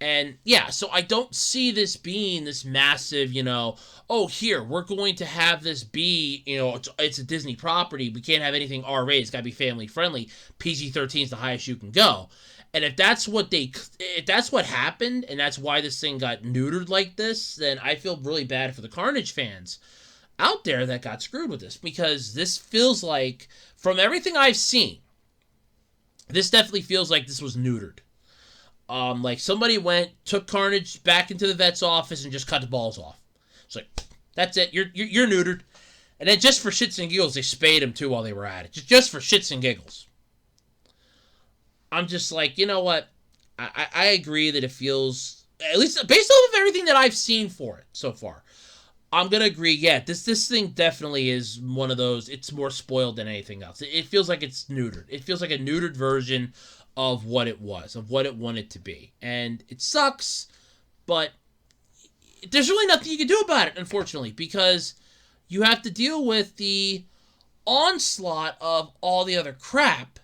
And yeah, so I don't see this being this massive, oh, here, we're going to have this be, it's a Disney property. We can't have anything R-rated. It's got to be family friendly. PG-13 is the highest you can go. And if that's what happened, and that's why this thing got neutered like this, then I feel really bad for the Carnage fans out there that got screwed with this, because this feels like, from everything I've seen, this definitely feels like this was neutered. Like somebody took Carnage back into the vet's office and just cut the balls off. It's like, that's it, you're neutered. And then just for shits and giggles, they spayed him too while they were at it. Just for shits and giggles. I'm just like, you know what? I agree that it feels, at least based off of everything that I've seen for it so far, I'm gonna agree. Yeah, this thing definitely is one of those. It's more spoiled than anything else. It feels like it's neutered. It feels like a neutered version of what it was, of what it wanted to be, and it sucks. But there's really nothing you can do about it, unfortunately, because you have to deal with the onslaught of all the other crap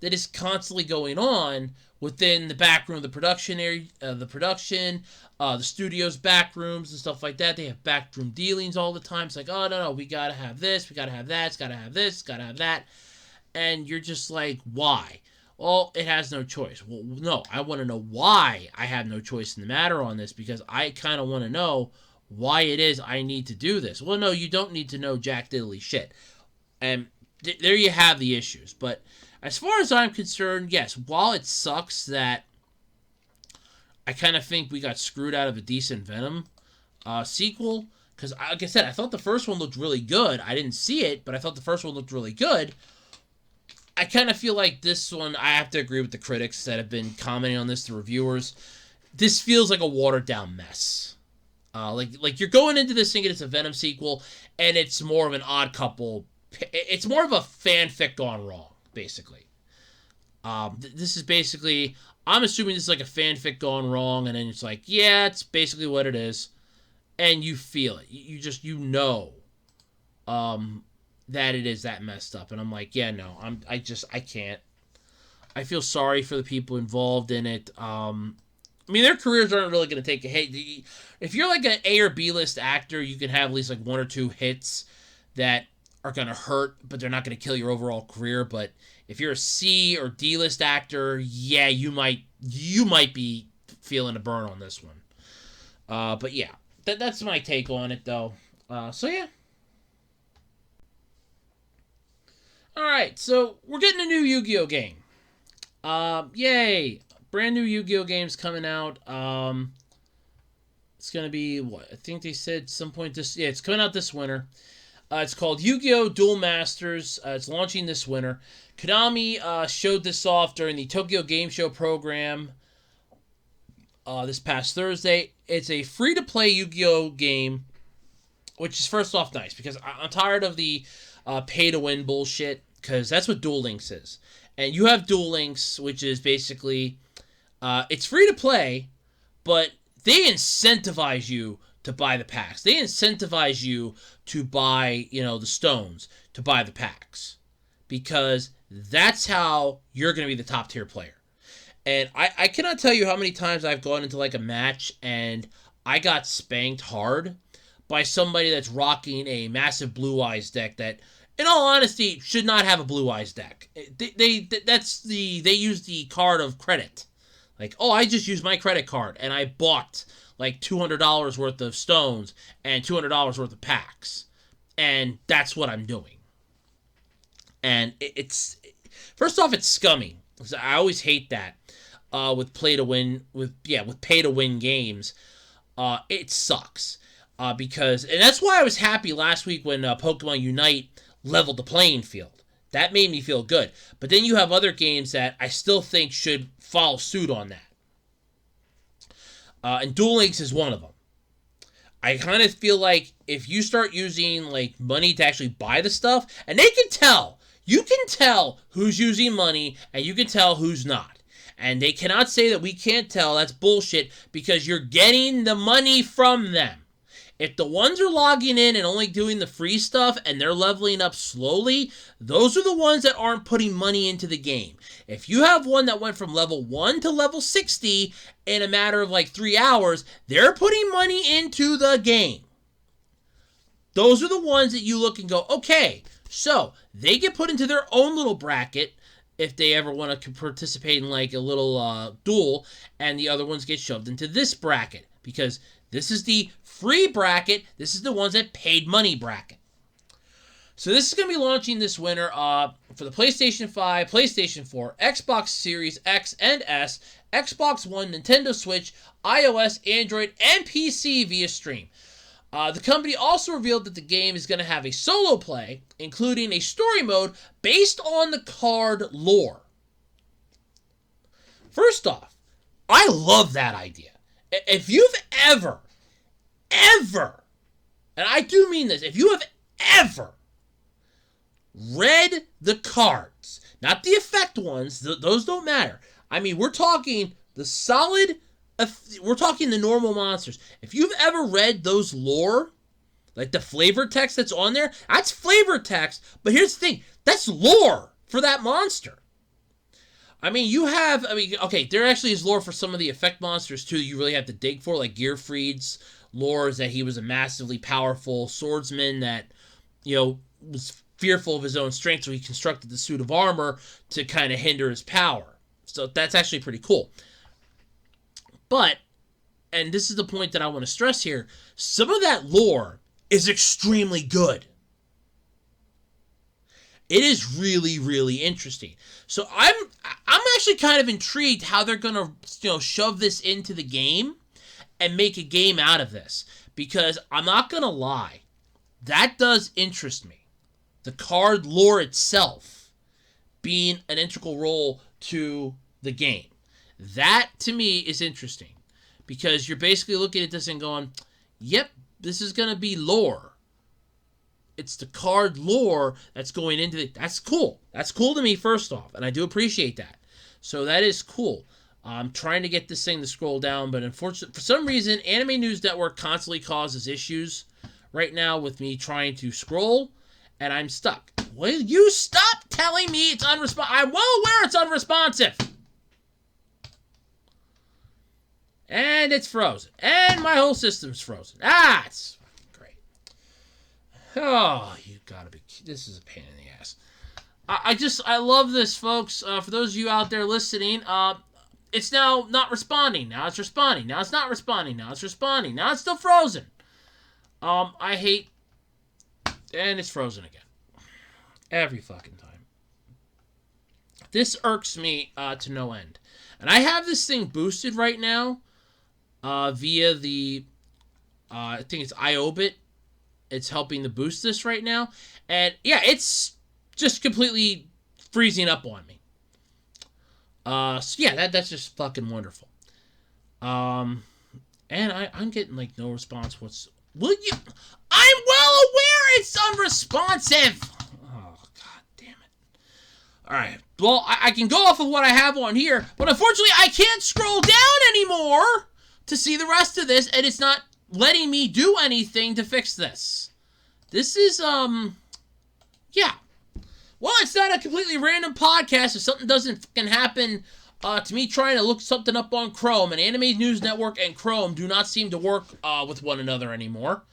that is constantly going on within the back room, the production area, the studio's back rooms and stuff like that. They have backroom dealings all the time. It's like, oh, no, we gotta have this, we gotta have that, it's gotta have this, it's gotta have that. And you're just like, why? Well, it has no choice. Well, no, I want to know why I have no choice in the matter on this, because I kind of want to know why it is I need to do this. Well, no, you don't need to know jack diddly shit. And there you have the issues. But as far as I'm concerned, yes, while it sucks that I kind of think we got screwed out of a decent Venom sequel, because like I said, I thought the first one looked really good. I didn't see it, but I thought the first one looked really good. I kind of feel like this one, I have to agree with the critics that have been commenting on this, the reviewers. This feels like a watered-down mess. Like you're going into this thinking it's a Venom sequel, and it's more of an Odd Couple. It's more of a fanfic gone wrong, basically. This is basically, I'm assuming this is like a fanfic gone wrong, and then it's like, yeah, it's basically what it is, and you feel it. You know, that it is that messed up, and I'm like, yeah, no, I can't. I feel sorry for the people involved in it. I mean, their careers aren't really going to take a hit. If you're like an A or B list actor, you can have at least like one or two hits that are going to hurt, but they're not going to kill your overall career. But if you're a C or D list actor, yeah, you might be feeling a burn on this one. But yeah, that's my take on it, though. So yeah. Alright, so we're getting a new Yu-Gi-Oh game. Yay! Brand new Yu-Gi-Oh game's coming out. It's gonna be, what? I think they said some point this... Yeah, it's coming out this winter. It's called Yu-Gi-Oh! Duel Masters. It's launching this winter. Konami showed this off during the Tokyo Game Show program this past Thursday. It's a free-to-play Yu-Gi-Oh! Game, which is first off nice, because I'm tired of the pay-to-win bullshit, because that's what Duel Links is. And you have Duel Links, which is basically, it's free to play, but they incentivize you to buy the packs. They incentivize you to buy, the stones, to buy the packs. Because that's how you're going to be the top tier player. And I cannot tell you how many times I've gone into like a match and I got spanked hard by somebody that's rocking a massive Blue Eyes deck that, in all honesty, should not have a Blue Eyes deck. They use the card of credit. Like, oh, I just used my credit card and I bought like $200 worth of stones and $200 worth of packs. And that's what I'm doing. And it's first off, it's scummy. I always hate that with pay to win games. It sucks. Because, and that's why I was happy last week when Pokemon Unite leveled the playing field. That made me feel good. But then you have other games that I still think should follow suit on that. And Duel Links is one of them. I kind of feel like if you start using like money to actually buy the stuff, and they can tell, you can tell who's using money and you can tell who's not. And they cannot say that we can't tell. That's bullshit, because you're getting the money from them. If the ones are logging in and only doing the free stuff and they're leveling up slowly, those are the ones that aren't putting money into the game. If you have one that went from level 1 to level 60 in a matter of like 3 hours, they're putting money into the game. Those are the ones that you look and go, okay, so they get put into their own little bracket if they ever want to participate in like a little duel, and the other ones get shoved into this bracket, because this is the free bracket. This is the ones that paid money bracket. So this is going to be launching this winter for the PlayStation 5, PlayStation 4, Xbox Series X and S, Xbox One, Nintendo Switch, iOS, Android, and PC via stream. The company also revealed that the game is going to have a solo play, including a story mode based on the card lore. First off, I love that idea. If you've ever, and I do mean this, if you have ever read the cards, not the effect ones, those don't matter. I mean, we're talking the solid, we're talking the normal monsters. If you've ever read those lore, like the flavor text that's on there, that's flavor text, but here's the thing, that's lore for that monster. I mean, okay, there actually is lore for some of the effect monsters too you really have to dig for, like Gearfried's lore is that he was a massively powerful swordsman that, was fearful of his own strength, so he constructed the suit of armor to kind of hinder his power. So that's actually pretty cool. But, and this is the point that I want to stress here, some of that lore is extremely good. It is really, really interesting. So I'm actually kind of intrigued how they're gonna, shove this into the game and make a game out of this. Because I'm not gonna lie, that does interest me. The card lore itself being an integral role to the game. That, to me, is interesting. Because you're basically looking at this and going, yep, this is going to be lore. It's the card lore that's going into it. That's cool. That's cool to me, first off. And I do appreciate that. So that is cool. I'm trying to get this thing to scroll down. But unfortunately, for some reason, Anime News Network constantly causes issues right now with me trying to scroll. And I'm stuck. Will you stop telling me it's unresponsive? I'm well aware it's unresponsive. And it's frozen. And my whole system's frozen. It's great. Oh, you gotta be... This is a pain in the ass. I love this, folks. For those of you out there listening, it's now not responding. Now it's responding. Now it's not responding. Now it's responding. Now it's still frozen. I hate... And it's frozen again. Every fucking time. This irks me to no end. And I have this thing boosted right now via the, I think it's iObit. It's helping to boost this right now. And yeah, it's just completely freezing up on me. So yeah, that's just fucking wonderful. And I'm getting like no response. Will you? I'm well aware it's unresponsive. Oh, god damn it. Alright, well, I can go off of what I have on here, but unfortunately I can't scroll down anymore to see the rest of this, and it's not letting me do anything to fix this. This is, yeah. Well, it's not a completely random podcast if something doesn't fucking happen to me trying to look something up on Chrome, and Anime News Network and Chrome do not seem to work with one another anymore.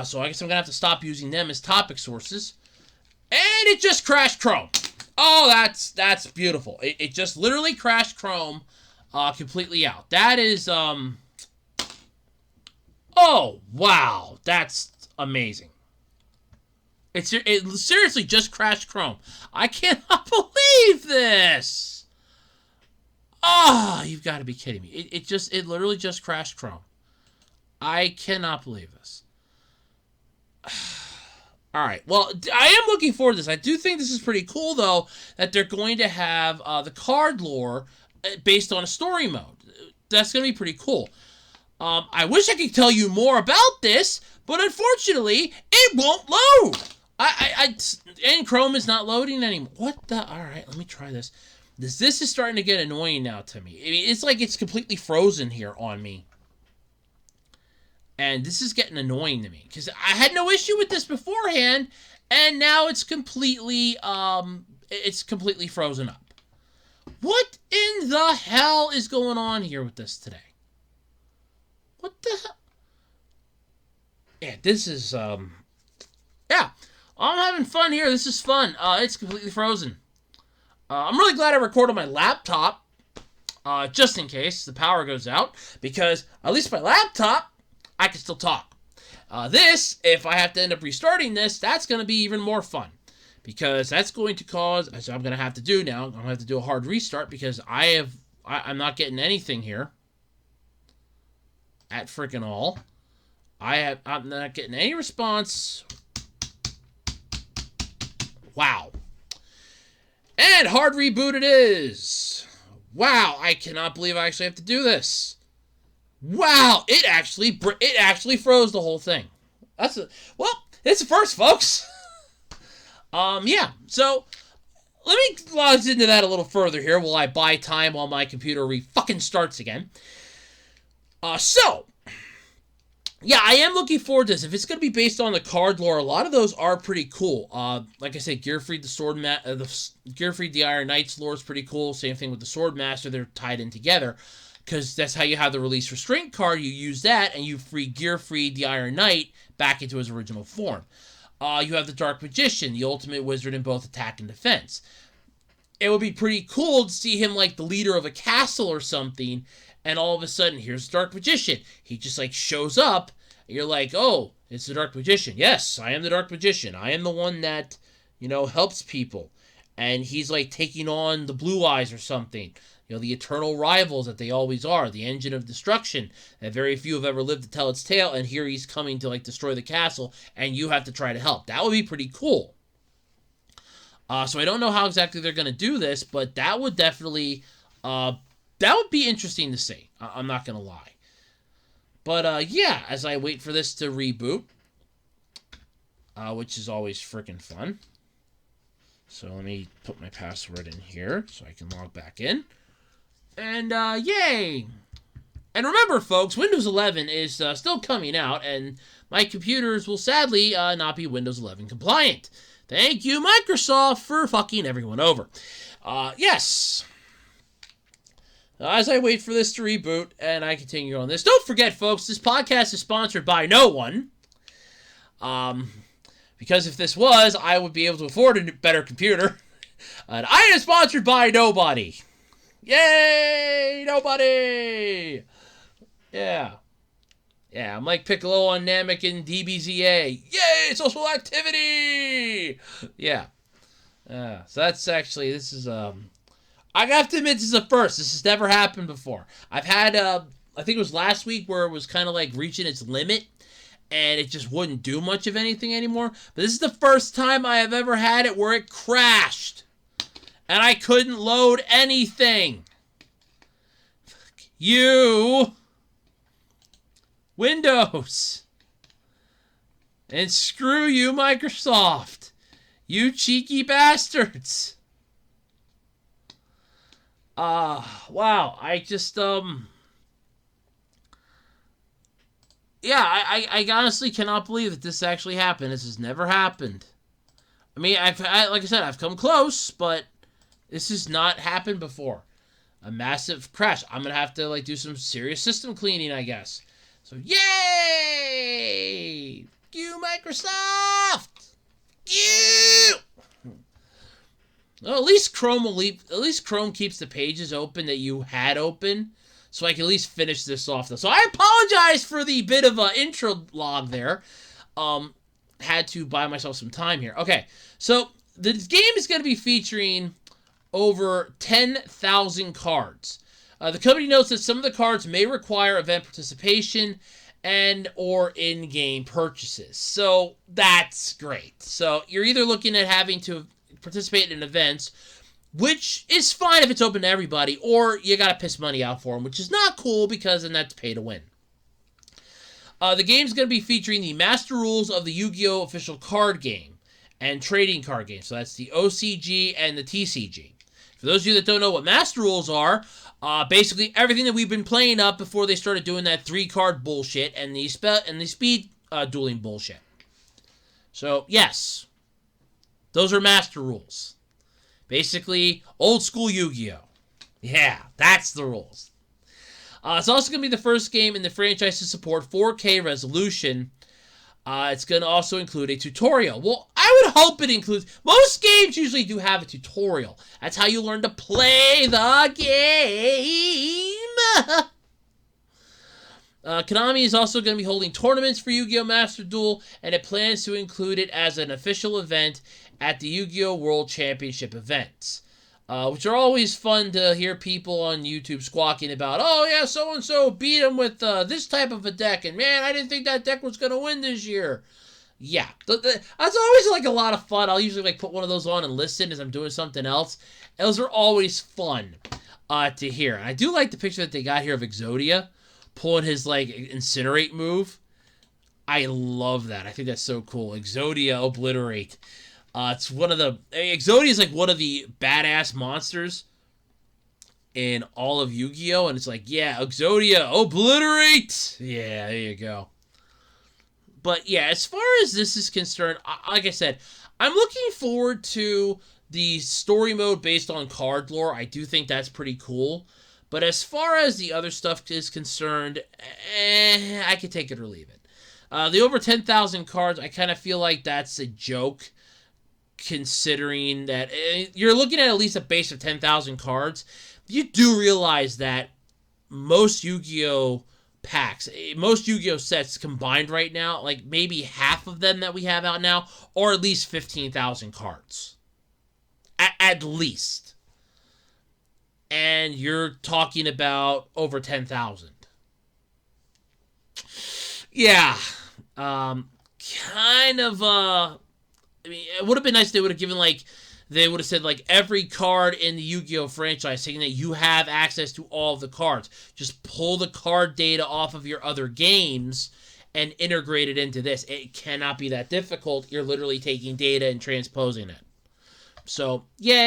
So I guess I'm going to have to stop using them as topic sources. And it just crashed Chrome. Oh, that's beautiful. It just literally crashed Chrome completely out. That is, oh, wow. That's amazing. It seriously just crashed Chrome. I cannot believe this. Oh, you've got to be kidding me. It literally just crashed Chrome. I cannot believe this. Alright, well, I am looking forward to this. I do think this is pretty cool, though, that they're going to have the card lore based on a story mode. That's going to be pretty cool. I wish I could tell you more about this, but unfortunately, it won't load. And Chrome is not loading anymore. What the? Alright, let me try this. This is starting to get annoying now to me. I mean, it's like it's completely frozen here on me. And this is getting annoying to me. Because I had no issue with this beforehand. And now it's completely frozen up. What in the hell is going on here with this today? What the hell? Yeah, this is, yeah. I'm having fun here. This is fun. It's completely frozen. I'm really glad I record on my laptop. Just in case the power goes out. Because at least my laptop, I can still talk. This, if I have to end up restarting this, that's going to be even more fun. Because that's going to cause, as I'm going to have to do now, I'm going to have to do a hard restart because I'm not getting anything here. At freaking all. I'm not getting any response. Wow. And hard reboot it is. Wow, I cannot believe I actually have to do this. Wow, it actually froze the whole thing. It's the first, folks. Yeah. So let me log into that a little further here while I buy time while my computer fucking starts again. Yeah, I am looking forward to this. If it's going to be based on the card lore, a lot of those are pretty cool. Like I said, Gearfried Gearfried the Iron Knight's lore is pretty cool. Same thing with the Swordmaster. They're tied in together because that's how you have the Release Restraint card. You use that and you free Gearfried the Iron Knight back into his original form. You have the Dark Magician, the ultimate wizard in both attack and defense. It would be pretty cool to see him like the leader of a castle or something, and all of a sudden, here's the Dark Magician. He just like shows up, and you're like, oh, it's the Dark Magician. Yes, I am the Dark Magician. I am the one that, helps people. And he's like taking on the Blue Eyes or something. The eternal rivals that they always are. The engine of destruction that very few have ever lived to tell its tale. And here he's coming to like destroy the castle, and you have to try to help. That would be pretty cool. So I don't know how exactly they're going to do this, but that would definitely... that would be interesting to see. I'm not going to lie. But, yeah, as I wait for this to reboot, which is always freaking fun. So let me put my password in here so I can log back in. And, yay! And remember, folks, Windows 11 is still coming out, and my computers will sadly not be Windows 11 compliant. Thank you, Microsoft, for fucking everyone over. Yes. As I wait for this to reboot and I continue on this, don't forget, folks, this podcast is sponsored by no one. Because if this was, I would be able to afford a better computer. And I am sponsored by nobody. Yay! Nobody! Yeah. Yeah, I'm like Piccolo on Namek and DBZA. Yay! Social activity! Yeah. So that's actually, this is, I have to admit, this is a first. This has never happened before. I've had, I think it was last week where it was kind of like reaching its limit, and it just wouldn't do much of anything anymore. But this is the first time I have ever had it where it crashed, and I couldn't load anything. Fuck you, Windows, and screw you, Microsoft. You cheeky bastards. Wow, I just, yeah, I honestly cannot believe that this actually happened. This has never happened. I mean, like I said, I've come close, but this has not happened before. A massive crash. I'm gonna have to, like, do some serious system cleaning, I guess. So, yay! You, Microsoft! You! Well, at least Chrome keeps the pages open that you had open, so I can at least finish this off. Though. So I apologize for the bit of an intro log there. Had to buy myself some time here. Okay, so the game is going to be featuring over 10,000 cards. The company notes that some of the cards may require event participation and or in-game purchases. So that's great. So you're either looking at having to participate in events, which is fine if it's open to everybody, or you gotta piss money out for them, which is not cool because then that's pay to win. The game's gonna be featuring the master rules of the Yu-Gi-Oh! Official card game and trading card game. So that's the OCG and the TCG. For those of you that don't know what master rules are, basically everything that we've been playing up before they started doing that 3-card bullshit and the speed dueling bullshit. So yes. Those are master rules. Basically, old school Yu-Gi-Oh! Yeah, that's the rules. It's also going to be the first game in the franchise to support 4K resolution. It's going to also include a tutorial. Well, I would hope it includes... Most games usually do have a tutorial. That's how you learn to play the game. Konami is also going to be holding tournaments for Yu-Gi-Oh! Master Duel, and it plans to include it as an official event at the Yu-Gi-Oh! World Championship events, which are always fun to hear people on YouTube squawking about, oh yeah, so-and-so beat him with this type of a deck, and man, I didn't think that deck was going to win this year. Yeah, that's always like a lot of fun. I'll usually like put one of those on and listen as I'm doing something else. Those are always fun to hear. And I do like the picture that they got here of Exodia pulling his like Incinerate move. I love that. I think that's so cool. Exodia Obliterate. It's one of the... Exodia is like one of the badass monsters in all of Yu-Gi-Oh! And it's like, yeah, Exodia Obliterate! Yeah, there you go. But yeah, as far as this is concerned, like I said, I'm looking forward to the story mode based on card lore. I do think that's pretty cool. But as far as the other stuff is concerned, I can take it or leave it. The over 10,000 cards, I kind of feel like that's a joke, considering that you're looking at least a base of 10,000 cards. You do realize that most Yu-Gi-Oh! Packs, most Yu-Gi-Oh! Sets combined right now, like maybe half of them that we have out now, or at least 15,000 cards. At least. And you're talking about over 10,000. Yeah. Kind of, I mean, it would have been nice if they would have given, like, they would have said, like, every card in the Yu-Gi-Oh! Franchise, saying that you have access to all of the cards. Just pull the card data off of your other games and integrate it into this. It cannot be that difficult. You're literally taking data and transposing it. So, yay!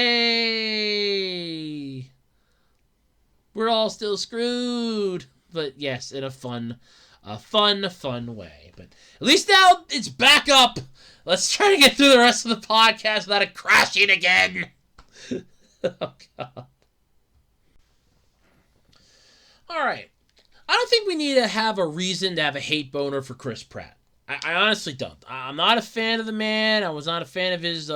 We're all still screwed. But yes, in a fun way. But at least now it's back up. Let's try to get through the rest of the podcast without it crashing again. Oh, God. Alright. I don't think we need to have a reason to have a hate boner for Chris Pratt. I honestly don't. I'm not a fan of the man. I was not a fan of his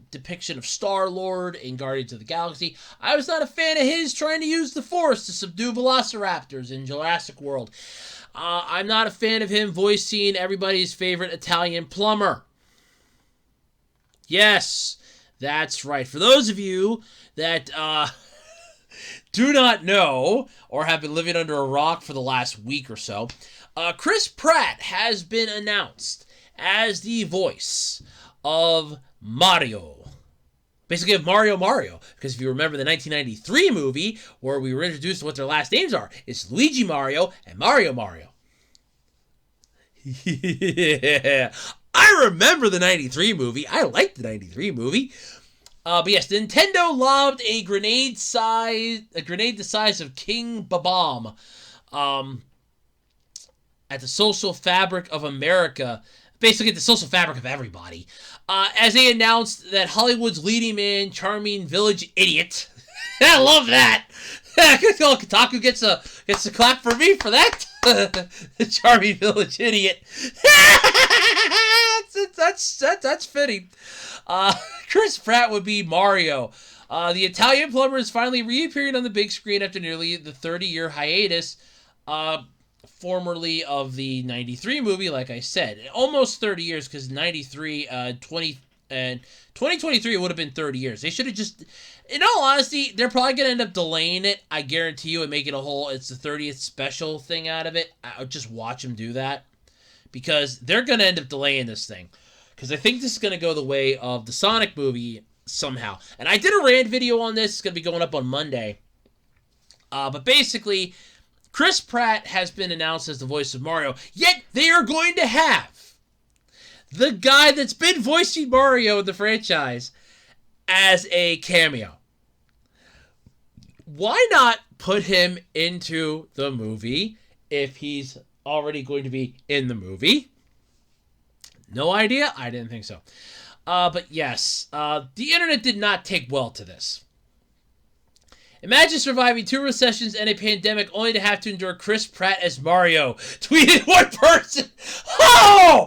depiction of Star-Lord in Guardians of the Galaxy. I was not a fan of his trying to use the Force to subdue velociraptors in Jurassic World. I'm not a fan of him voicing everybody's favorite Italian plumber. Yes, that's right. For those of you that do not know or have been living under a rock for the last week or so, Chris Pratt has been announced as the voice of Mario. Basically of Mario. Because if you remember the 1993 movie where we were introduced to what their last names are, it's Luigi Mario and Mario. Yeah. I remember the 93 movie. I liked the 93 movie. But yes, Nintendo lobbed a grenade the size of King Babam at the social fabric of America. Basically, the social fabric of everybody. As they announced that Hollywood's leading man, charming village idiot. I love that. Kotaku gets a clap for me for that. The charming village idiot. That's fitting. Chris Pratt would be Mario. The Italian plumber is finally reappearing on the big screen after nearly the 30-year hiatus, formerly of the 93 movie, like I said. Almost 30 years, because 93, 2023 would have been 30 years. They should have just... In all honesty, they're probably going to end up delaying it, I guarantee you, and making a whole, it's the 30th special thing out of it. I'll just watch them do that. Because they're going to end up delaying this thing. Because I think this is going to go the way of the Sonic movie somehow. And I did a rant video on this. It's going to be going up on Monday. But basically, Chris Pratt has been announced as the voice of Mario. Yet, they are going to have the guy that's been voicing Mario in the franchise as a cameo. Why not put him into the movie if he's already going to be in the movie? No idea. I didn't think so. But yes, the internet did not take well to this. Imagine surviving 2 recessions and a pandemic only to have to endure Chris Pratt as Mario. Tweeted one person. Oh!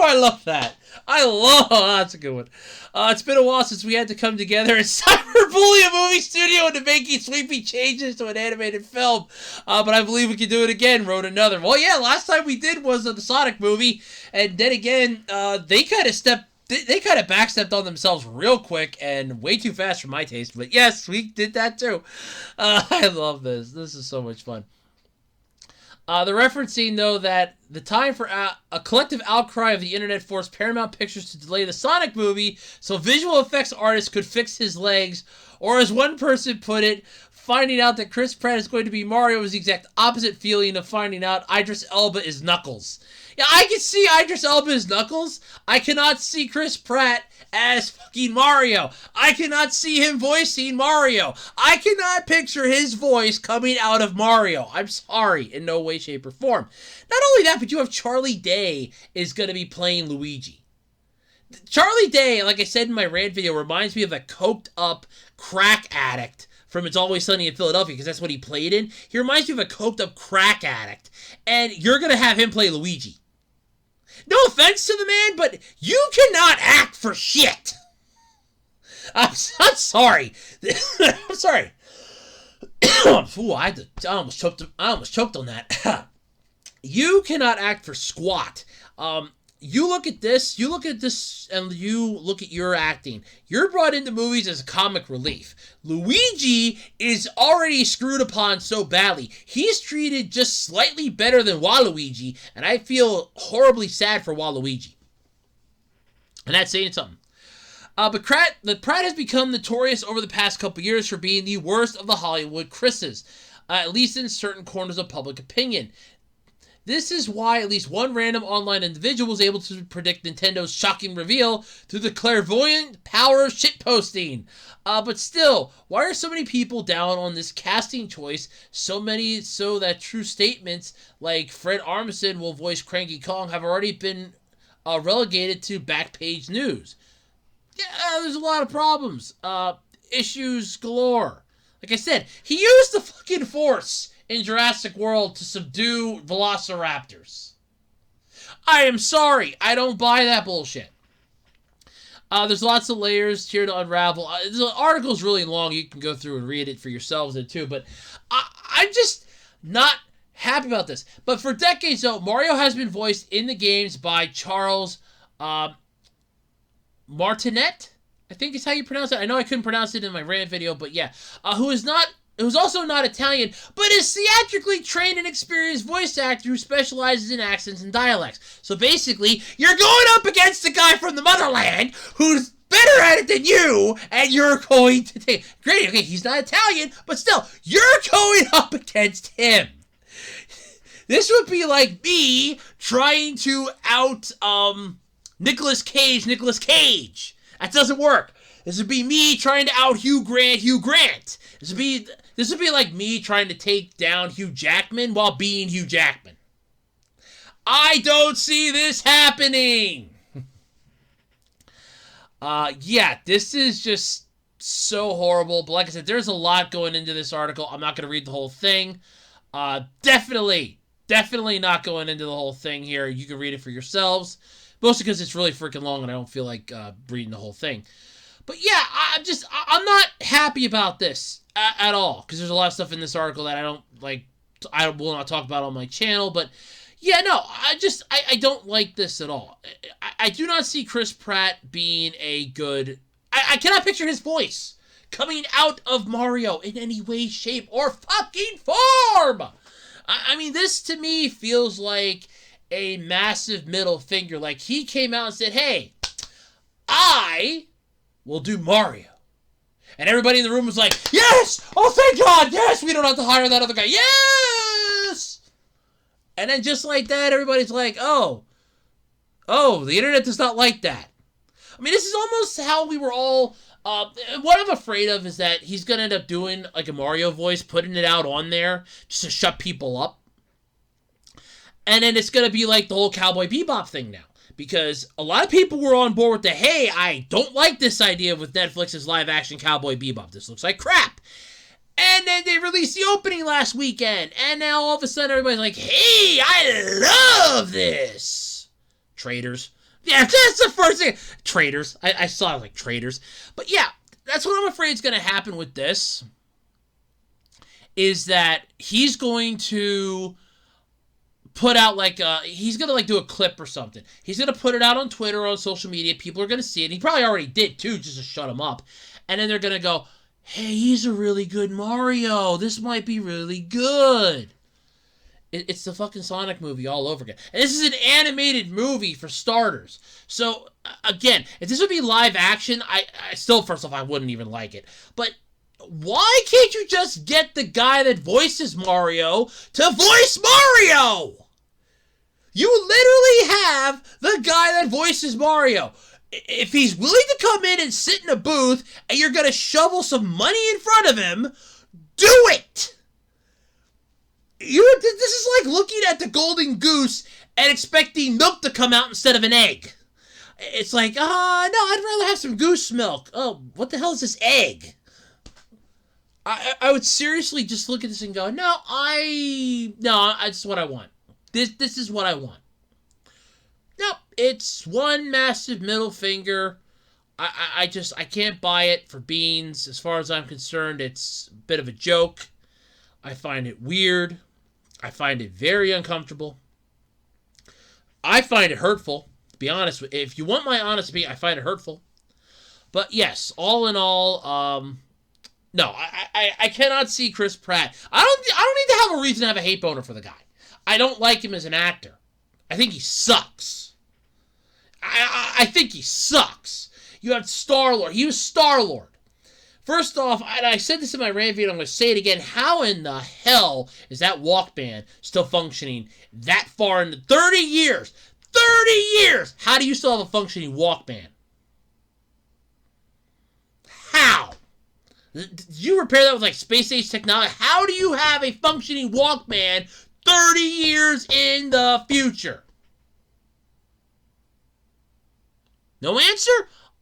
I love that. That's a good one. It's been a while since we had to come together and cyberbully a movie studio into making sweeping changes to an animated film. But I believe we can do it again, wrote another. Well, yeah, last time we did was the Sonic movie. And then again, they kind of backstepped on themselves real quick and way too fast for my taste. But yes, we did that too. I love this. This is so much fun. They're referencing, though, that the time for a collective outcry of the internet forced Paramount Pictures to delay the Sonic movie so visual effects artists could fix his legs, or as one person put it, finding out that Chris Pratt is going to be Mario is the exact opposite feeling of finding out Idris Elba is Knuckles. Yeah, I can see Idris Elba as Knuckles. I cannot see Chris Pratt as fucking Mario. I cannot see him voicing Mario. I cannot picture his voice coming out of Mario. I'm sorry, in no way, shape, or form. Not only that, but you have Charlie Day is going to be playing Luigi. Charlie Day, like I said in my rant video, reminds me of a coked up crack addict from It's Always Sunny in Philadelphia, because that's what he played in. He reminds me of a coked up crack addict. And you're going to have him play Luigi. No offense to the man, but you cannot act for shit. I'm sorry. I'm sorry. Ooh, I almost choked on that. You cannot act for squat. You look at this, and you look at your acting. You're brought into movies as a comic relief. Luigi is already screwed upon so badly. He's treated just slightly better than Waluigi, and I feel horribly sad for Waluigi. And that's saying something. But Pratt has become notorious over the past couple years for being the worst of the Hollywood Chris's, at least in certain corners of public opinion. This is why at least one random online individual was able to predict Nintendo's shocking reveal through the clairvoyant power of shitposting. But still, why are so many people down on this casting choice? So many so that true statements like Fred Armisen will voice Cranky Kong have already been relegated to back-page news. Yeah, there's a lot of problems. Issues galore. Like I said, he used the fucking Force in Jurassic World to subdue velociraptors. I am sorry. I don't buy that bullshit. There's lots of layers here to unravel. The article's really long. You can go through and read it for yourselves too. But I'm just not happy about this. But for decades, though, Mario has been voiced in the games by Charles Martinet. I think is how you pronounce it. I know I couldn't pronounce it in my rant video, but yeah. Who's also not Italian, but is theatrically trained and experienced voice actor who specializes in accents and dialects. So basically, you're going up against a guy from the motherland who's better at it than you, and you're going to take... Great, okay, he's not Italian, but still, you're going up against him. This would be like me trying to out Nicolas Cage. That doesn't work. This would be me trying to out Hugh Grant. This would be like me trying to take down Hugh Jackman while being Hugh Jackman. I don't see this happening. Yeah, this is just so horrible. But like I said, there's a lot going into this article. I'm not going to read the whole thing. Definitely not going into the whole thing here. You can read it for yourselves. Mostly because it's really freaking long and I don't feel like reading the whole thing. But yeah, I'm not happy about this at all. Because there's a lot of stuff in this article that I don't like. I will not talk about on my channel. But yeah, no, I don't like this at all. I do not see Chris Pratt being a good... I cannot picture his voice coming out of Mario in any way, shape, or fucking form. I mean, this to me feels like a massive middle finger. Like he came out and said, hey, I will do Mario. And everybody in the room was like, yes! Oh, thank God! Yes! We don't have to hire that other guy. Yes! And then just like that, everybody's like, oh, the internet does not like that. I mean, this is almost how we were all... what I'm afraid of is that he's going to end up doing like a Mario voice, putting it out on there just to shut people up. And then it's going to be like the whole Cowboy Bebop thing now. Because a lot of people were on board with the, hey, I don't like this idea with Netflix's live-action Cowboy Bebop. This looks like crap. And then they released the opening last weekend. And now all of a sudden everybody's like, hey, I love this. Traitors. Yeah, that's the first thing. Traitors. I saw it like traitors. But yeah, that's what I'm afraid is going to happen with this. Is that he's going to... put out like he's gonna like do a clip or something. He's gonna put it out on Twitter or on social media. People are gonna see it. He probably already did too, just to shut him up. And then they're gonna go, hey, he's a really good Mario. This might be really good. It's the fucking Sonic movie all over again. And this is an animated movie for starters. So again, if this would be live action, I still, first off, I wouldn't even like it. But Why can't you just get the guy that voices Mario to voice Mario? You literally have the guy that voices Mario. If he's willing to come in and sit in a booth and you're going to shovel some money in front of him, do it! This is like looking at the golden goose and expecting milk to come out instead of an egg. It's like, no, I'd rather have some goose milk. Oh, what the hell is this egg? I would seriously just look at this and go, it's what I want. This is what I want. Nope, it's one massive middle finger. I can't buy it for beans. As far as I'm concerned, it's a bit of a joke. I find it weird. I find it very uncomfortable. I find it hurtful. To be honest, if you want my honest opinion, I find it hurtful. But yes, all in all, no, I cannot see Chris Pratt. I don't need to have a reason to have a hate boner for the guy. I don't like him as an actor. I think he sucks. I think he sucks. You have Star-Lord. He was Star-Lord. First off, and I said this in my rant video, I'm going to say it again. How in the hell is that Walkman still functioning that far into 30 years? 30 years! How do you still have a functioning Walkman? How? Did you repair that with like space age technology? How do you have a functioning Walkman 30 years in the future? No answer?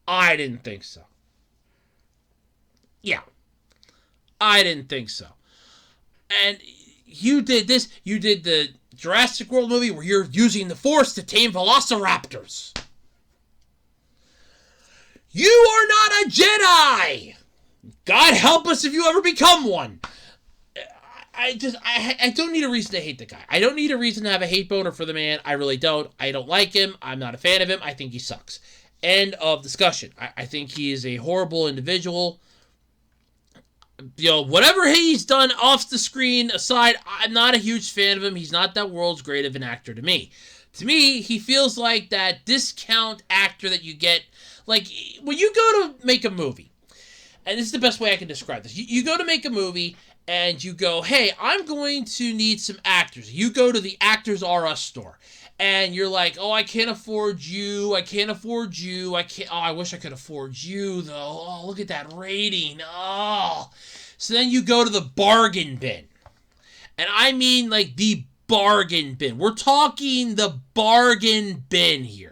I didn't think so. Yeah. I didn't think so. And you did this. You did the Jurassic World movie where you're using the Force to tame velociraptors. You are not a Jedi! God help us if you ever become one. I don't need a reason to hate the guy. I don't need a reason to have a hate boner for the man. I really don't. I don't like him. I'm not a fan of him. I think he sucks. End of discussion. I think he is a horrible individual. You know, whatever he's done off the screen aside, I'm not a huge fan of him. He's not that world's great of an actor to me. To me, he feels like that discount actor that you get. Like, when you go to make a movie, and this is the best way I can describe this. You go to make a movie, and you go, hey, I'm going to need some actors. You go to the Actors R Us store, and you're like, oh, I can't afford you. I can't afford you. Oh, I wish I could afford you, though. Oh, look at that rating. Oh. So then you go to the bargain bin. And I mean, like, the bargain bin. We're talking the bargain bin here.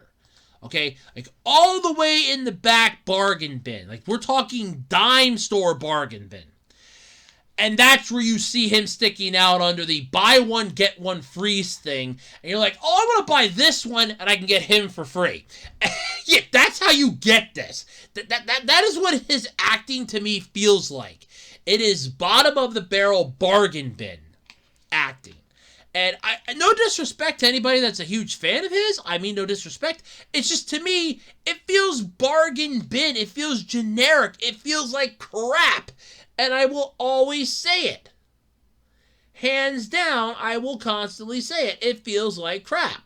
Okay, like all the way in the back bargain bin. Like we're talking dime store bargain bin. And that's where you see him sticking out under the buy one, get one free thing. And you're like, oh, I want to buy this one and I can get him for free. Yeah, that's how you get this. That is what his acting to me feels like. It is bottom of the barrel bargain bin acting. And no disrespect to anybody that's a huge fan of his. I mean, no disrespect. It's just, to me, it feels bargain bin. It feels generic. It feels like crap. And I will always say it. Hands down, I will constantly say it. It feels like crap.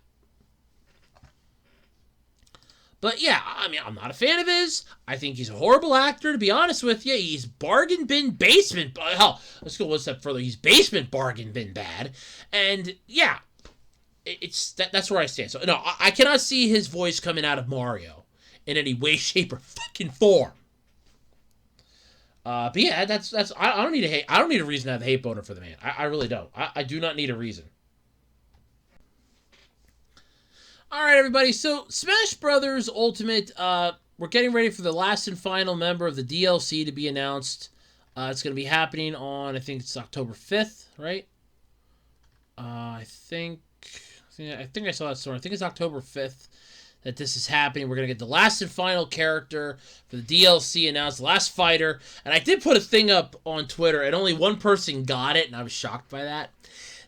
But yeah, I mean, I'm not a fan of his. I think he's a horrible actor, to be honest with you. He's bargain bin basement. Hell, let's go one step further. He's basement bargain bin bad. And yeah, that's where I stand. So no, I cannot see his voice coming out of Mario in any way, shape, or fucking form. But yeah, that's I don't need a hate. I don't need a reason to have a hate boner for the man. I really don't. I do not need a reason. All right, everybody. So Smash Brothers Ultimate. We're getting ready for the last and final member of the DLC to be announced. It's going to be happening on, I think it's October 5th, right? I think I saw that story. I think it's October 5th that this is happening. We're going to get the last and final character for the DLC announced, the last fighter. And I did put a thing up on Twitter, and only one person got it, and I was shocked by that.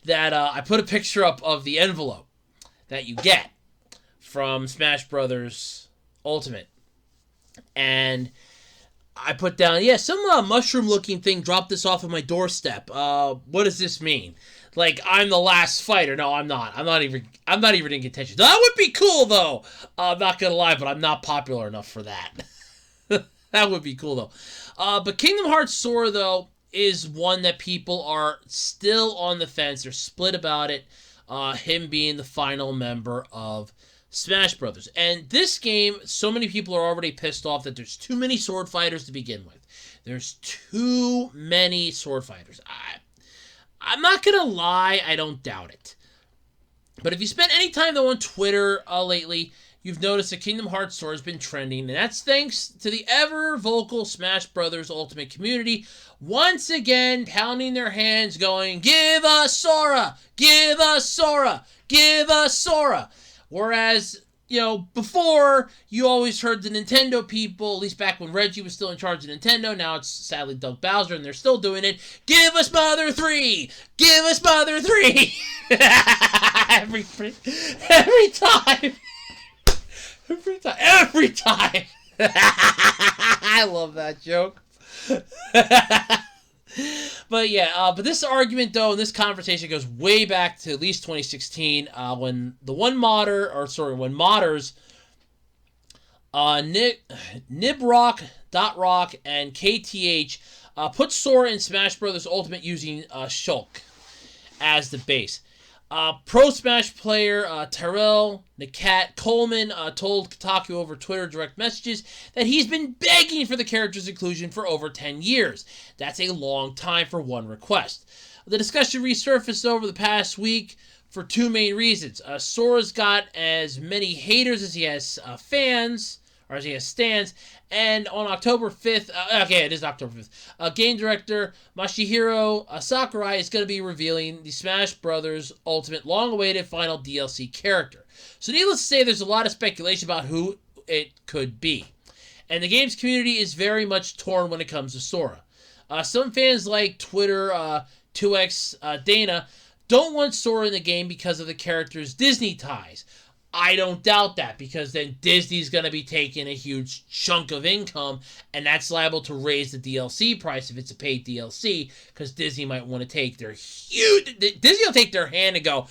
I put a picture up of the envelope that you get from Smash Brothers Ultimate. And I put down, yeah, some mushroom-looking thing dropped this off at my doorstep. What does this mean? Like, I'm the last fighter. No, I'm not. I'm not even in contention. That would be cool, though. I'm not gonna lie, but I'm not popular enough for that. That would be cool, though. But Kingdom Hearts Sora, though, is one that people are still on the fence. They're split about it. Him being the final member of Smash Brothers. And this game, so many people are already pissed off that there's too many sword fighters to begin with. There's too many sword fighters. I'm not going to lie, I don't doubt it. But if you spent any time, though, on Twitter lately, you've noticed that Kingdom Hearts Sora has been trending, and that's thanks to the ever-vocal Smash Brothers Ultimate community once again pounding their hands going, "Give us Sora! Give us Sora! Give us Sora!" Whereas, before, you always heard the Nintendo people, at least back when Reggie was still in charge of Nintendo, now it's sadly Doug Bowser, and they're still doing it, "Give us Mother 3! Give us Mother 3!" every time. Every time. I love that joke. But yeah, but this argument, though, and this conversation goes way back to at least 2016, when modders, Nibrock.rock and KTH put Sora in Smash Bros. Ultimate using Shulk as the base. Pro Smash player Tyrell Nakat Coleman told Kotaku over Twitter direct messages that he's been begging for the character's inclusion for over 10 years. That's a long time for one request. The discussion resurfaced over the past week for two main reasons. Sora's got as many haters as he has fans, or as he has stands, and on October 5th, it is October 5th, game director Masahiro Sakurai is going to be revealing the Smash Bros. Ultimate long-awaited final DLC character. So needless to say, there's a lot of speculation about who it could be. And the game's community is very much torn when it comes to Sora. Some fans like Twitter, 2x Dana, don't want Sora in the game because of the character's Disney ties. I don't doubt that, because then Disney's going to be taking a huge chunk of income, and that's liable to raise the DLC price if it's a paid DLC, because Disney might want to take their Disney will take their hand and go,